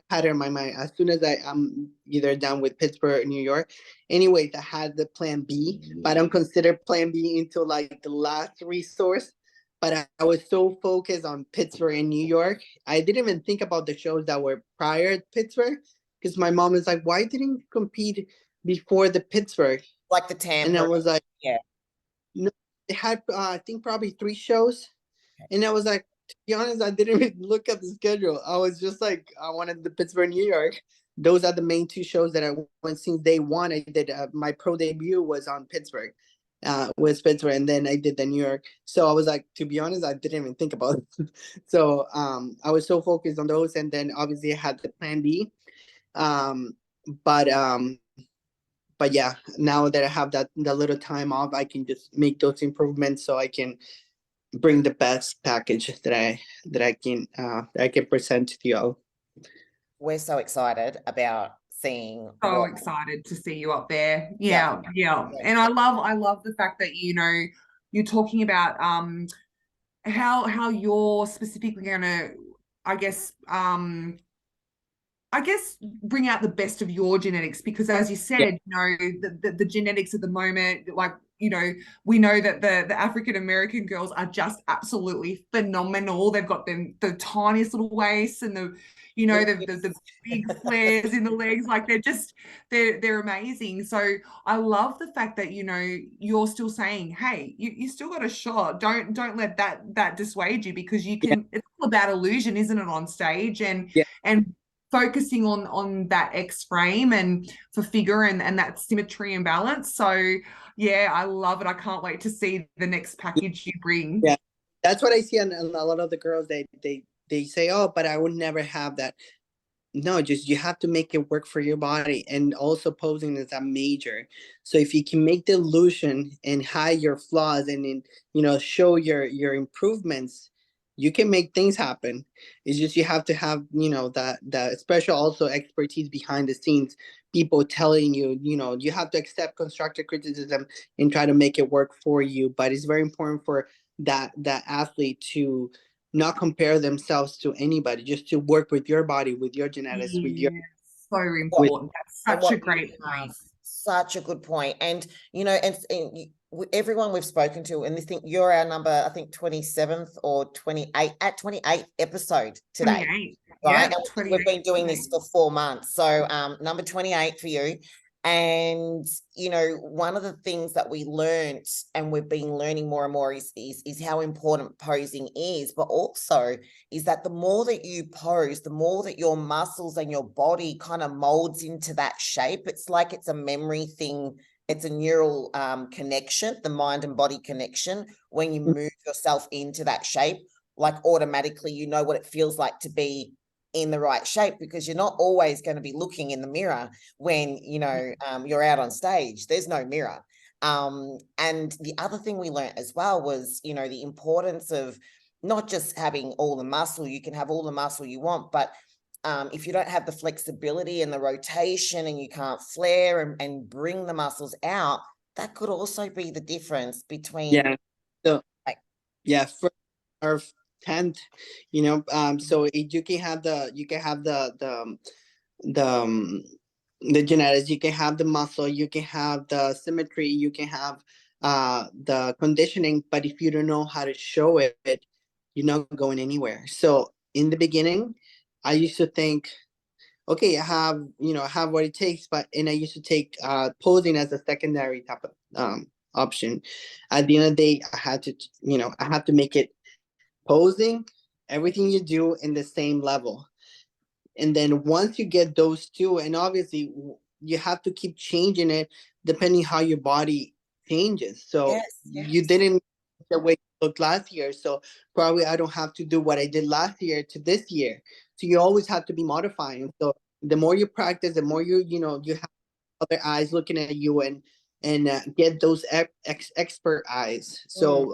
had it in my mind, as soon as I'm either done with Pittsburgh or New York, anyways, I had the plan B, but I don't consider plan B until like the last resource. But I was so focused on Pittsburgh and New York, I didn't even think about the shows that were prior to Pittsburgh, because my mom is like, why didn't you compete before the Pittsburgh? Like the And I Tampa. was like, Yeah. no, they had I think probably 3 shows. And I was like, to be honest, I didn't even look at the schedule. I was just like, I wanted the Pittsburgh, New York. Those are the main 2 shows that I went since day one. I did my pro debut was on Pittsburgh, and then I did the New York. So I was like, to be honest, I didn't even think about it. So I was so focused on those, and then obviously I had the plan B. Um, but um, but yeah, now that I have the little time off, I can just make those improvements so I can bring the best package that I can present to y'all. We're so excited about seeing So what. excited to see you up there. Yeah. Yeah. And I love the fact that, you're talking about how you're specifically gonna, I guess, bring out the best of your genetics, because as you Yeah, said, the genetics at the moment, like, we know that the African American girls are just absolutely phenomenal. They've got the tiniest little waists, and the big flares in the legs. Like, they're amazing. So I love the fact that, you're still saying, hey, you still got a shot. Don't let that dissuade you, because you yeah, can. It's all about illusion, isn't it, on stage, yeah. and focusing on that X frame and for figure, and that symmetry and balance. So yeah, I love it. I can't wait to see the next package you bring. Yeah. That's what I see on a lot of the girls. They say, oh, but I would never have that. No, just you have to make it work for your body. And also posing is a major. So if you can make the illusion and hide your flaws, and then, show your improvements, you can make things happen. It's just you have to have, that special also expertise behind the scenes, people telling you, you have to accept constructive criticism and try to make it work for you. But it's very important for that athlete to not compare themselves to anybody, just to work with your body, with your genetics, Yeah, so with important. That's And such a what you great have, point. such a good point. And everyone we've spoken to, and they think you're our number, I think 27th or 28 at 28th episode today. 28. Right. Yeah, And 28. we've been doing this for 4 months. So number 28 for you. And one of the things that we learned, and we've been learning more and more, is how important posing is, but also is that the more that you pose, the more that your muscles and your body kind of molds into that shape. It's like it's a memory thing. It's a neural connection, the mind and body connection. When you move yourself into that shape, like automatically, you know what it feels like to be in the right shape, because you're not always going to be looking in the mirror when you're out on stage. There's no mirror. And the other thing we learned as well was the importance of not just having all the muscle. You can have all the muscle you want, but if you don't have the flexibility and the rotation, and you can't flare and bring the muscles out, that could also be the difference between. yeah. So like, yeah, for our 10th, so you can have the genetics, you can have the muscle, you can have the symmetry, you can have the conditioning, but if you don't know how to show it, you're not going anywhere. So in the beginning, I used to think, okay, I have what it takes, and I used to take posing as a secondary type of option. At the end of the day, I have to make it posing, everything you do in the same level. And then once you get those two, and obviously you have to keep changing it depending how your body changes. So Yes, you yes. didn't the way you looked last year. So probably I don't have to do what I did last year to this year. So you always have to be modifying. So the more you practice, the more you have other eyes looking at you, and get those expert eyes. Mm, So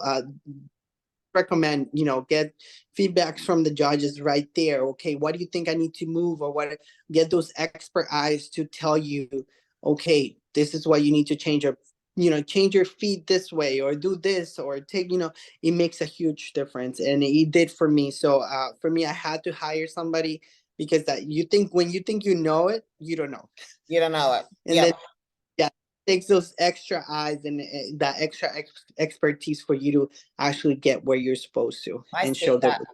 recommend, get feedbacks from the judges right there. Okay, what do you think I need to move, or what? Get those expert eyes to tell you, okay, this is what you need to change, or change your feet this way, or do this, or take, it makes a huge difference, and it did for me. So for me, I had to hire somebody, because that when you think you know it, you don't know. you don't know it. And Yep. then, yeah, takes those extra eyes and that extra expertise for you to actually get where you're supposed to, I and see show that. the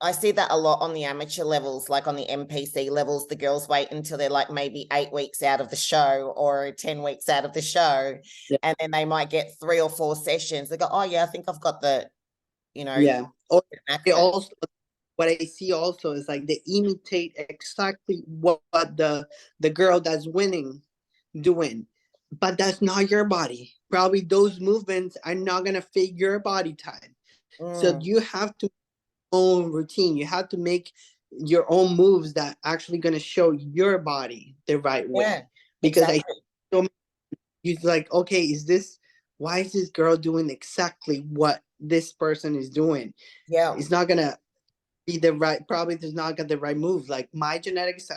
I see that a lot on the amateur levels, like on the MPC levels. The girls wait until they're like maybe 8 weeks out of the show or 10 weeks out of the show. yeah, And then they might get 3 or 4 sessions. They go, oh, yeah, I think I've got the, you know, yeah. Or knack they of it. also, what I see also is like they imitate exactly what the girl that's winning doing, but that's not your body. Probably those movements are not gonna fit your body type. So Mm, you have to own routine. You have to make your own moves that actually gonna show your body the right yeah, way. Because I exactly. so you like, okay, why is this girl doing exactly what this person is doing? Yeah. It's not gonna be the right, probably does not get the right move. Like my genetics,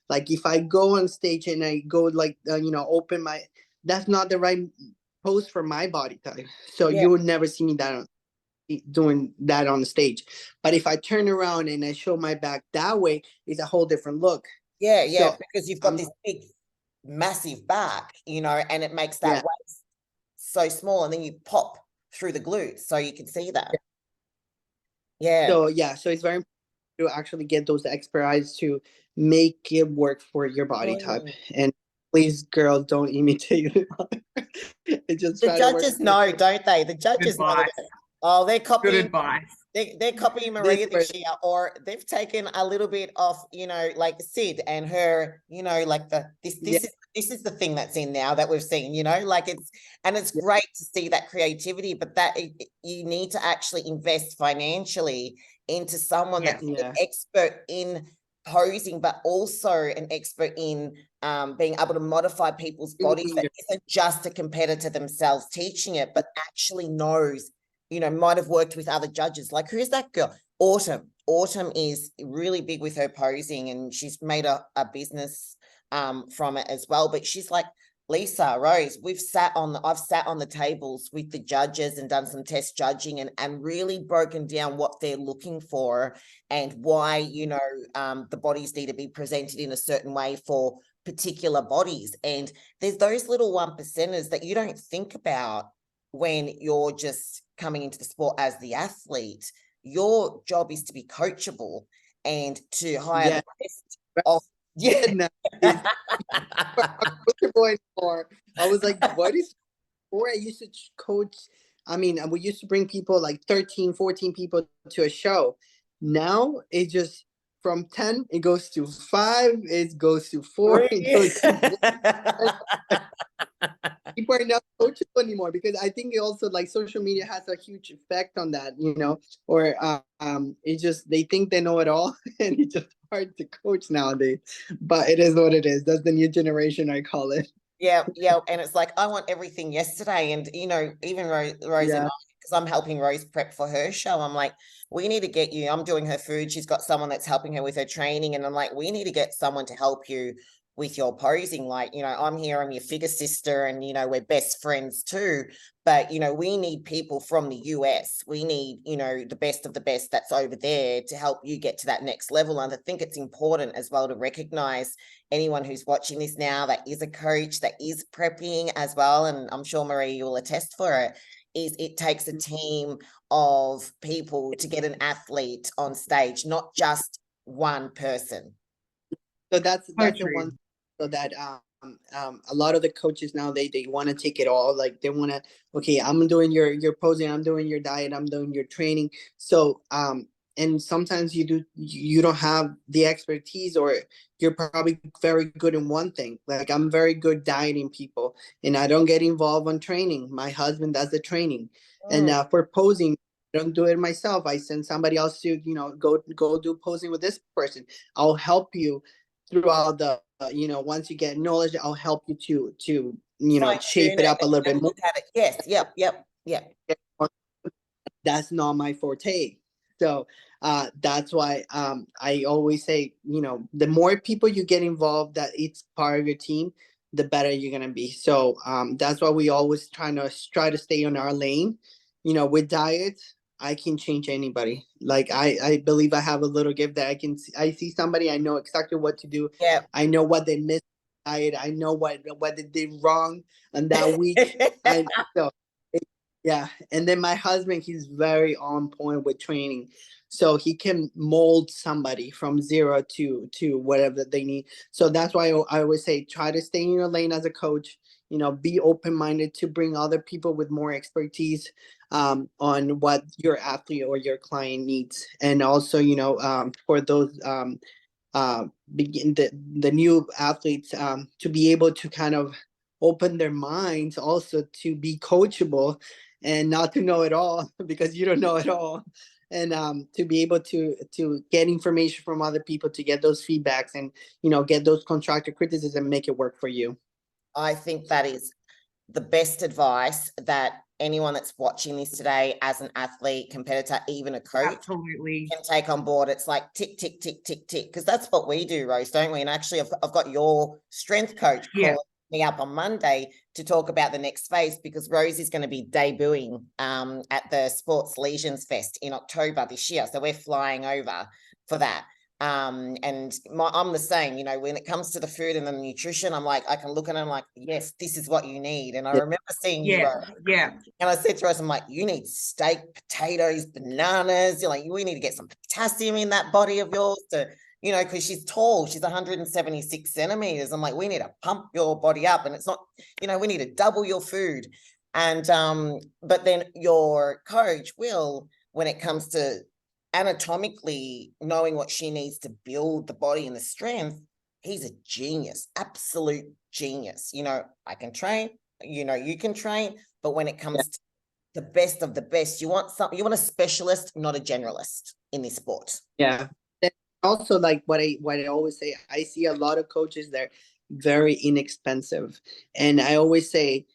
like if I go on stage and I go like open my, that's not the right pose for my body type. So Yeah. you would never see me doing that on the stage. But if I turn around and I show my back that way, it's a whole different look. Yeah. Yeah. So Because you've got I'm this big, massive back, and it makes that yeah. waist so small. And then you pop through the glutes. So you can see that. Yeah. So yeah, so it's very important to actually get those expert eyes to make it work for your body type. Mm. And please, girls, don't imitate it. Just The try to work judges for know, don't they? The Good judges know advice. that. Oh, they're Good copying. advice. They're copying this Maria this person. year, or they've taken a little bit of, like Sid and her, like this Yeah, this is the thing that's in now that we've seen, like it's yeah, great to see that creativity, but that you need to actually invest financially into someone Yeah. that's an yeah. expert in posing, but also an expert in being able to modify people's bodies, that isn't just a competitor themselves teaching it, but actually knows, might have worked with other judges. Like, who's that girl? Autumn. Autumn is really big with her posing, and she's made a business from it as well. But she's like, Lisa, Rose, I've sat on the tables with the judges and done some test judging, and really broken down what they're looking for, and why, the bodies need to be presented in a certain way for particular bodies. And there's those little 1%ers that you don't think about when you're just coming into the sport as the athlete. Your job is to be coachable and to hire Yeah. the best of No, it's coachable anymore. I was like, what is, before I used to coach, I mean, we used to bring people like 13, 14 people to a show. Now it just, from 10, it goes to 5, it goes to 4, it goes to 1. People are not coachable anymore, because I think it also, like, social media has a huge effect on that, or it just, they think they know it all and it's just hard to coach nowadays. But it is what it is. That's the new generation, I call it. Yeah, and it's like, I want everything yesterday. And even Rose and Yeah. I, because I'm helping Rose prep for her show, I'm like, we need to get you. I'm doing her food. She's got someone that's helping her with her training, and I'm like, we need to get someone to help you with your posing. Like, I'm here, I'm your figure sister, and we're best friends too. But we need people from the US. We need, the best of the best that's over there to help you get to that next level. And I think it's important as well to recognize anyone who's watching this now that is a coach, that is prepping as well, and I'm sure Maria, you will attest for it, is it takes a team of people to get an athlete on stage, not just one person. So that's So the one. true. So that a lot of the coaches now, they want to take it all. Like, they want to, okay, I'm doing your posing, I'm doing your diet, I'm doing your training. So and sometimes you don't have the expertise, or you're probably very good in one thing. Like I'm very good dieting people, and I don't get involved on training. My husband does the training. And for posing, I don't do it myself. I send somebody else to, go do posing with this person. I'll help you throughout the, once you get knowledge, I'll help you to shape Fine-tune it up a little bit and more. look at it. Yes, yep. That's not my forte. So that's why I always say, the more people you get involved, that it's part of your team, the better you're gonna be. So that's why we always try to stay on our lane. With diet, I can change anybody. Like I believe I have a little gift that I see somebody, I know exactly what to do. Yeah. I know what they missed diet. I know what they did wrong on that week. I so yeah, and then my husband, he's very on point with training, so he can mold somebody from zero to whatever they need. So that's why I always say, try to stay in your lane as a coach. Be open minded to bring other people with more expertise on what your athlete or your client needs, and also for those begin the new athletes to be able to kind of open their minds also to be coachable and not to know it all because you don't know it all, and to be able to get information from other people, to get those feedbacks, and get those constructive criticism, make it work for you. I think that is the best advice that anyone that's watching this today as an athlete, competitor, even a coach, Absolutely can take on board. It's like tick, tick, tick, tick, tick, because that's what we do, Rose, don't we? And actually, I've got your strength coach calling me up on Monday to talk about the next phase, because Rose is going to be debuting at the Sports Lesions Fest in October this year. So we're flying over for that. And I'm the same, when it comes to the food and the nutrition, I'm like, I can look at it, I'm like, yes, this is what you need. And I remember seeing you, and I said to us, I'm like, you need steak, potatoes, bananas. You're like, we need to get some potassium in that body of yours to, because she's tall, she's 176 centimeters. I'm like, we need to pump your body up, and it's not, we need to double your food. And but then your coach will, when it comes to anatomically knowing what she needs to build the body and the strength, he's a genius, absolute genius. I can train, you can train, but when it comes to the best of the best, you want a specialist, not a generalist in this sport. Yeah. Also, like what I always say, I see a lot of coaches that are very inexpensive, and I always say,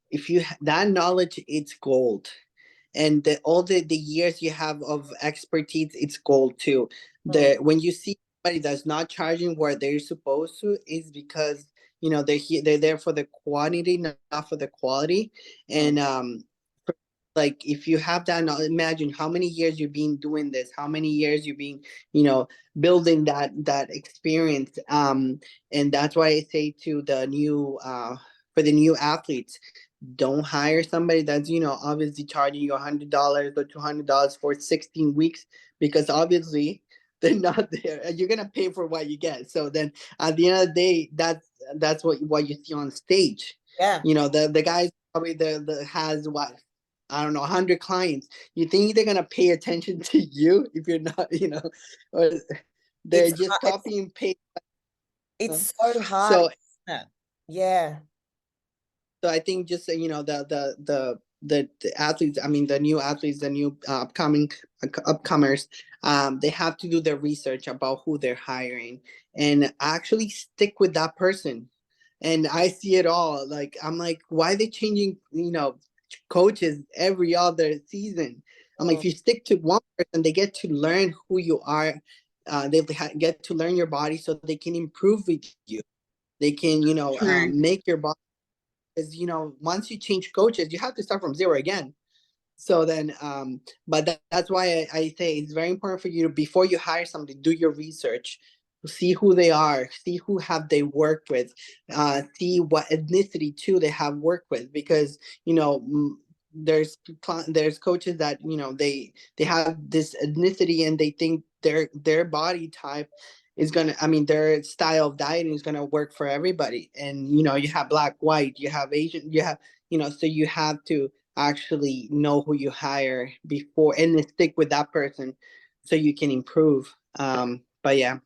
if you that knowledge, it's gold. And all the years you have of expertise, it's gold too. When you see somebody that's not charging what they're supposed to, is because they're there for the quantity, not for the quality. And like if you have that knowledge, imagine how many years you've been doing this, how many years you've been building that experience. And that's why I say to the new for the new athletes, don't hire somebody that's obviously charging you $100 or $200 for 16 weeks, because obviously they're not there. You're gonna pay for what you get. So then at the end of the day, that's what you see on stage. The guys probably the has what, I don't know, 100 clients. You think they're gonna pay attention to you if you're not, or they're just copy and paste. It's so hard. Yeah. So I think just the athletes, I mean the new athletes, the new upcomers, they have to do their research about who they're hiring and actually stick with that person. And I see it all. Like I'm like, why are they changing coaches every other season? I'm like, if you stick to one person, they get to learn who you are. They get to learn your body so they can improve with you. They can make your body. Is once you change coaches, you have to start from zero again. So then but that's why I say it's very important for you to, before you hire somebody, do your research, see who they are, see who have they worked with, see what ethnicity too they have worked with, because there's coaches that they have this ethnicity and they think their body type is gonna, I mean, their style of dieting is gonna work for everybody. And you have black, white, you have Asian, you have so you have to actually know who you hire before and then stick with that person so you can improve. But yeah.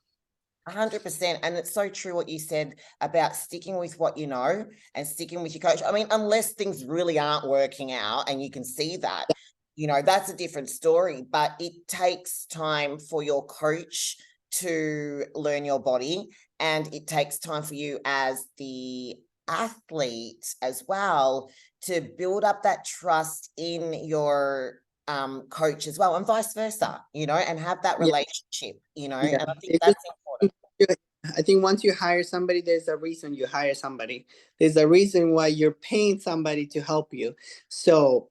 100%. And it's so true what you said about sticking with what you know and sticking with your coach. I mean, unless things really aren't working out and you can see that, you know, that's a different story. But it takes time for your coach to learn your body, and it takes time for you as the athlete as well to build up that trust in your coach as well, and vice versa, you know, and have that relationship, you know, and I think that's important. I think once you hire somebody, there's a reason you hire somebody. There's a reason why you're paying somebody to help you. So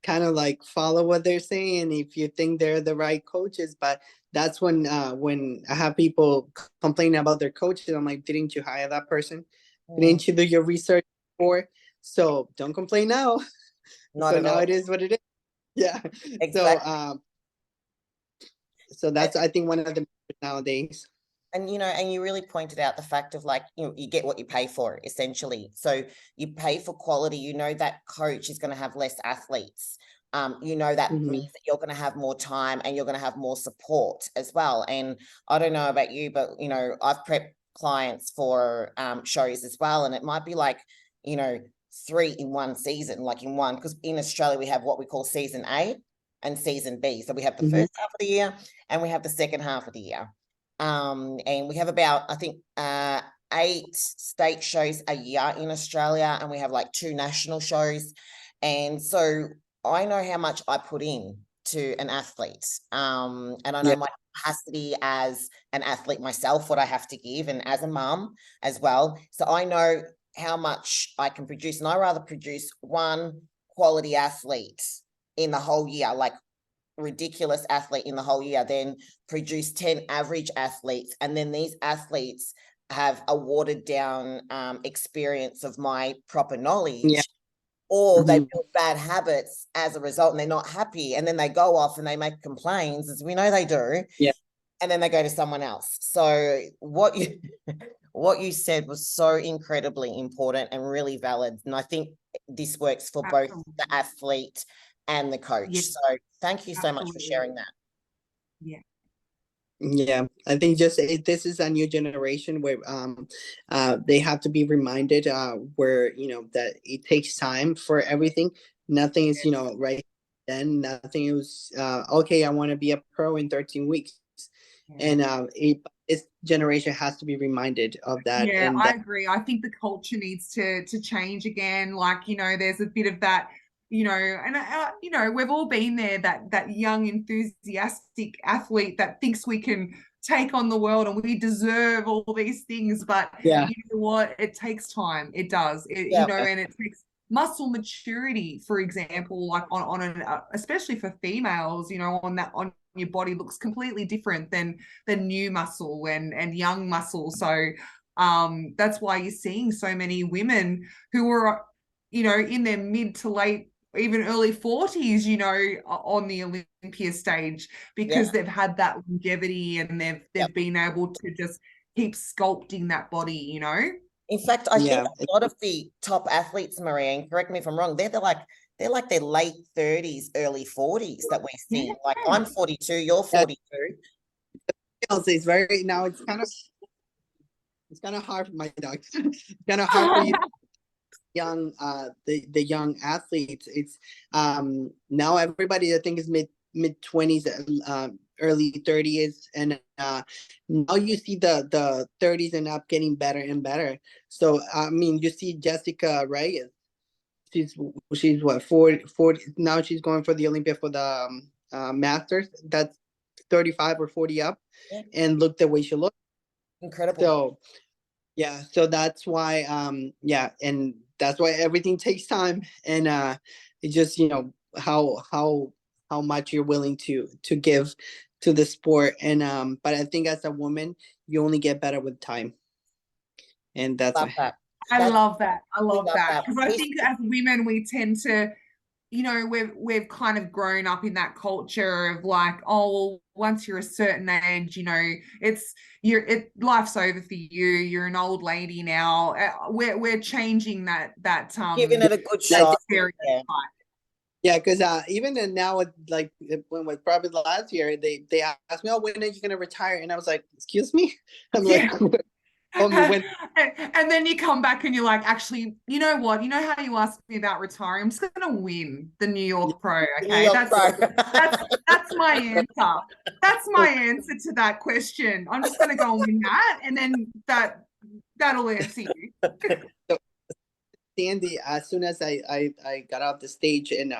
kind of like follow what they're saying if you think they're the right coaches. But that's when I have people complain about their coaches, I'm like, didn't you hire that person? Didn't you do your research before? So don't complain now. Not So at now all. it is what it is. Yeah. Exactly. So that's, I think, one of the nowadays. And, you know, and you really pointed out the fact of, like, you know, you get what you pay for, essentially. So you pay for quality, you know, that coach is going to have less athletes. You know, that means that you're going to have more time and you're going to have more support as well. And I don't know about you, but, you know, I've prepped clients for shows as well. And it might be like, you know, 3 in one season, like in one, because in Australia, we have what we call season A and season B. So we have the first half of the year and we have the second half of the year. And we have about, I think, 8 state shows a year in Australia, and we have like 2 national shows. And so I know how much I put in to an athlete. And I know my capacity as an athlete myself, what I have to give, and as a mum as well. So I know how much I can produce, and I rather produce 1 quality athlete in the whole year, like ridiculous athlete in the whole year, then produce 10 average athletes, and then these athletes have a watered down experience of my proper knowledge, or they build bad habits as a result and they're not happy, and then they go off and they make complaints, as we know they do, and then they go to someone else. So what you said was so incredibly important and really valid, and I think this works for both the athlete and the coach. So thank you so much for sharing that. Yeah, I think just this is a new generation where they have to be reminded where, you know, that it takes time for everything. Nothing is, you know, right then. Nothing is okay, I want to be a pro in 13 weeks. And this generation has to be reminded of that. Yeah, and I agree. I think the culture needs to change again. Like, you know, there's a bit of that, you know, and you know, we've all been there, that young enthusiastic athlete that thinks we can take on the world and we deserve all these things, but you know what, it takes time. It does. You know, and it takes muscle maturity, for example, like on an especially for females, you know, on your body looks completely different than new muscle and young muscle. So that's why you're seeing so many women who are, you know, in their mid to late, even early 40s, you know, on the Olympia stage, because they've had that longevity and they've been able to just keep sculpting that body, you know. In fact, I think a lot of the top athletes, Maria, and correct me if I'm wrong, they're like their late 30s, early 40s that we're seeing. Like, I'm 42, you're 42. It's very, now it's kind of hard for my dog. It's kind of hard for you. Young the young athletes, it's now everybody I think is mid 20s, early 30s, and now you see the 30s and up getting better and better. So I mean, you see Jessica, right? She's what, 40 now, she's going for the Olympia for the Masters. That's 35 or 40 up, and look the way she looks. Incredible. So yeah, so that's why and that's why everything takes time, and it just, you know, how much you're willing to give to the sport. And but I think as a woman, you only get better with time, and that's love that. I love that because I think as women we tend to, you know, we've kind of grown up in that culture of like, oh, once you're a certain age, you know, life's over for you. You're an old lady now. We're changing that. Giving it a good shot. Yeah, because even then now, like when was probably last year, they asked me, "Oh, when are you gonna retire?" And I was like, "Excuse me." I'm like, Yeah. when And then you come back and you're like, actually, you know what? You know how you asked me about retiring? I'm just gonna win the New York Pro. New Okay. York Pro. That's my answer. That's my answer to that question. I'm just gonna go and win that, and then that'll answer you. so Sandy, as soon as I got off the stage, and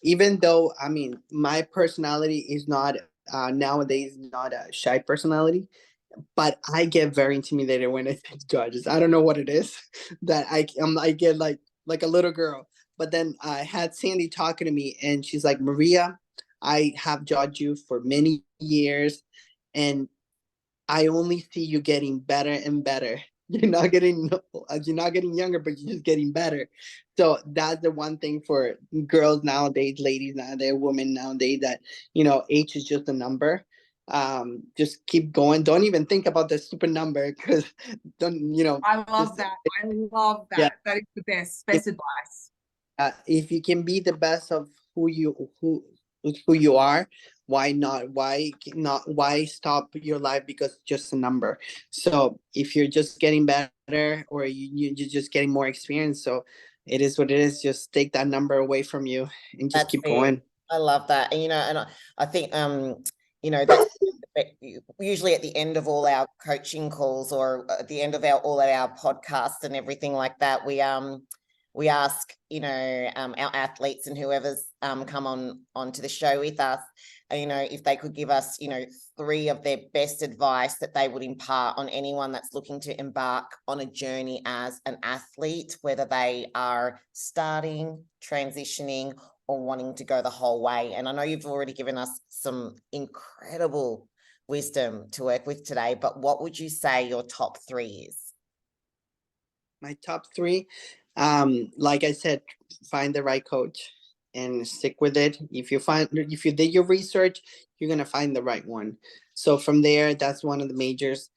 even though I mean my personality is not nowadays not a shy personality, but I get very intimidated when I see judges. I don't know what it is that I get like a little girl. But then I had Sandy talking to me, and she's like, Maria, I have judged you for many years, and I only see you getting better and better. You're not getting younger, but you're just getting better. So that's the one thing for girls nowadays, ladies nowadays, women nowadays, that age is just a number. Just keep going. Don't even think about the stupid number, because don't I love just that. I love yeah. that. That is the best advice. If you can be the best of who you are, why stop your life because just a number? So if you're just getting better, or you're just getting more experience, so it is what it is. Just take that number away from you and just That's keep it. going. I love that. And I think that's usually at the end of all our coaching calls, or at the end of all of our podcasts and everything like that, we ask our athletes and whoever's come onto the show with us, if they could give us 3 of their best advice that they would impart on anyone that's looking to embark on a journey as an athlete, whether they are starting, transitioning, or wanting to go the whole way. And I know you've already given us some incredible wisdom to work with today, but what would you say your top 3 is? My top 3, like I said, find the right coach and stick with it. If you did your research, you're gonna find the right one. So from there, that's one of the majors.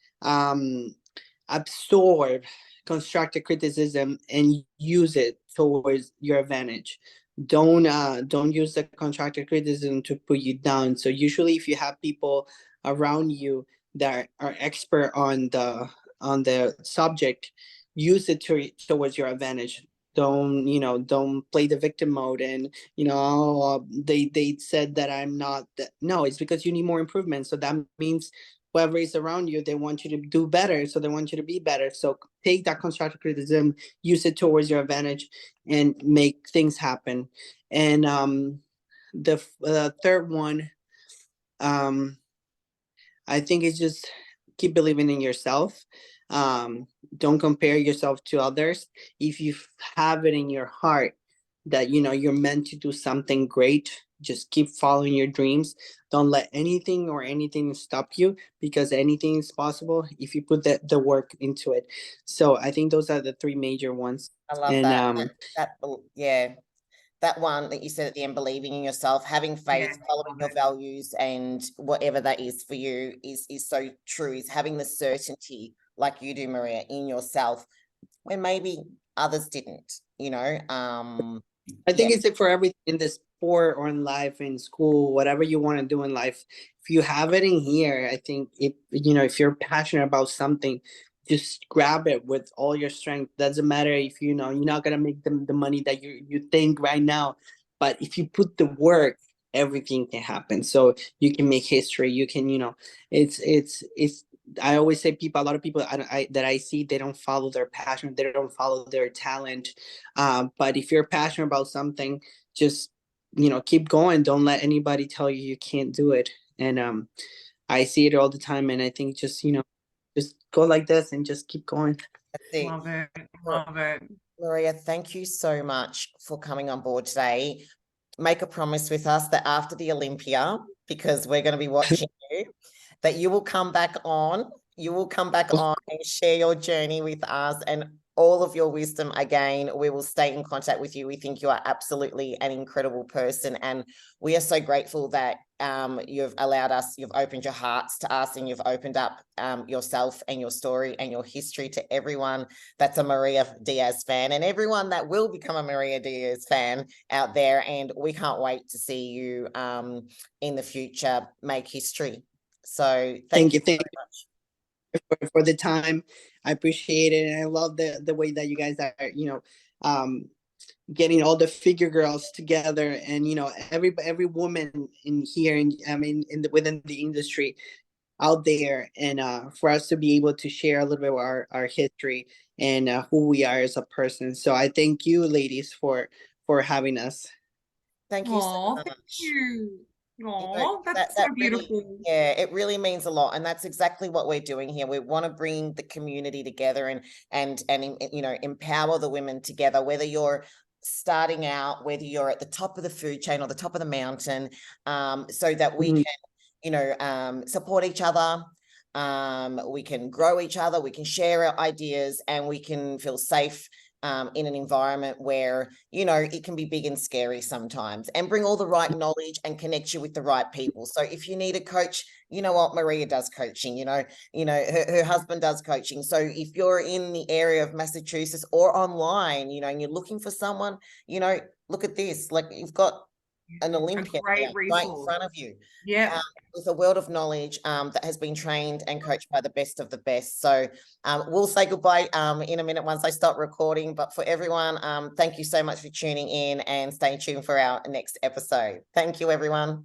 Absorb constructive criticism and use it towards your advantage. Don't use the constructive criticism to put you down. So usually, if you have people around you that are expert on the subject, use it towards your advantage. Don't play the victim mode, and they said that I'm not that. No, it's because you need more improvement. So that means whoever is around you, they want you to do better, so they want you to be better. So take that constructive criticism, use it towards your advantage, and make things happen. And the third one, I think it's just keep believing in yourself. Don't compare yourself to others. If you have it in your heart that you're meant to do something great, just keep following your dreams. Don't let anything stop you, because anything is possible if you put the work into it. So I think those are the 3 major ones. I love And yeah, that one that you said at the end, believing in yourself, having faith, Yeah, following your values, and whatever that is for you is so true. Is having the certainty, like you do, Maria, in yourself when maybe others didn't. I think Yeah, it's like for everything in the sport or in life, in school, whatever you want to do in life. If you have it in here, I think if you're passionate about something, just grab it with all your strength. Doesn't matter if you're not gonna make the money that you think right now, but if you put the work, everything can happen. So you can make history. You can, it's. I always say a lot of people that I see, they don't follow their passion, they don't follow their talent. But if you're passionate about something, just keep going. Don't let anybody tell you you can't do it. And I see it all the time, and I think just go like this and just keep going. that's it. love it. Love it. Maria, thank you so much for coming on board today. Make a promise with us that after the Olympia, because we're going to be watching you, that you will come back on. You will come back on and share your journey with us. And all of your wisdom again. We will stay in contact with you. We think you are absolutely an incredible person, and we are so grateful that you've allowed us, you've opened your hearts to us, and you've opened up yourself and your story and your history to everyone that's a Maria Diaz fan, and everyone that will become a Maria Diaz fan out there. And we can't wait to see you in the future make history. So thank you very much for the time. I appreciate it, and I love the way that you guys are, you know, getting all the figure girls together, and you know, every woman in here, and I mean, within the industry out there, and for us to be able to share a little bit of our history and who we are as a person. So I thank you, ladies, for having us. Thank you so Thank much. you. You know, Oh, that's so beautiful. Really, yeah, it really means a lot, and that's exactly what we're doing here. We want to bring the community together and you know, empower the women together, whether you're starting out, whether you're at the top of the food chain or the top of the mountain, so that we can, you know, support each other. We can grow each other, we can share our ideas, and we can feel safe in an environment where, you know, it can be big and scary sometimes, and bring all the right knowledge and connect you with the right people. So if you need a coach, you know what, Maria does coaching, you know, her husband does coaching. So if you're in the area of Massachusetts or online, you know, and you're looking for someone, you know, look at this, like you've got an Olympian great right in resource. front of you. Yeah. With a world of knowledge that has been trained and coached by the best of the best. So we'll say goodbye in a minute once I stop recording. But for everyone, thank you so much for tuning in, and stay tuned for our next episode. Thank you, everyone.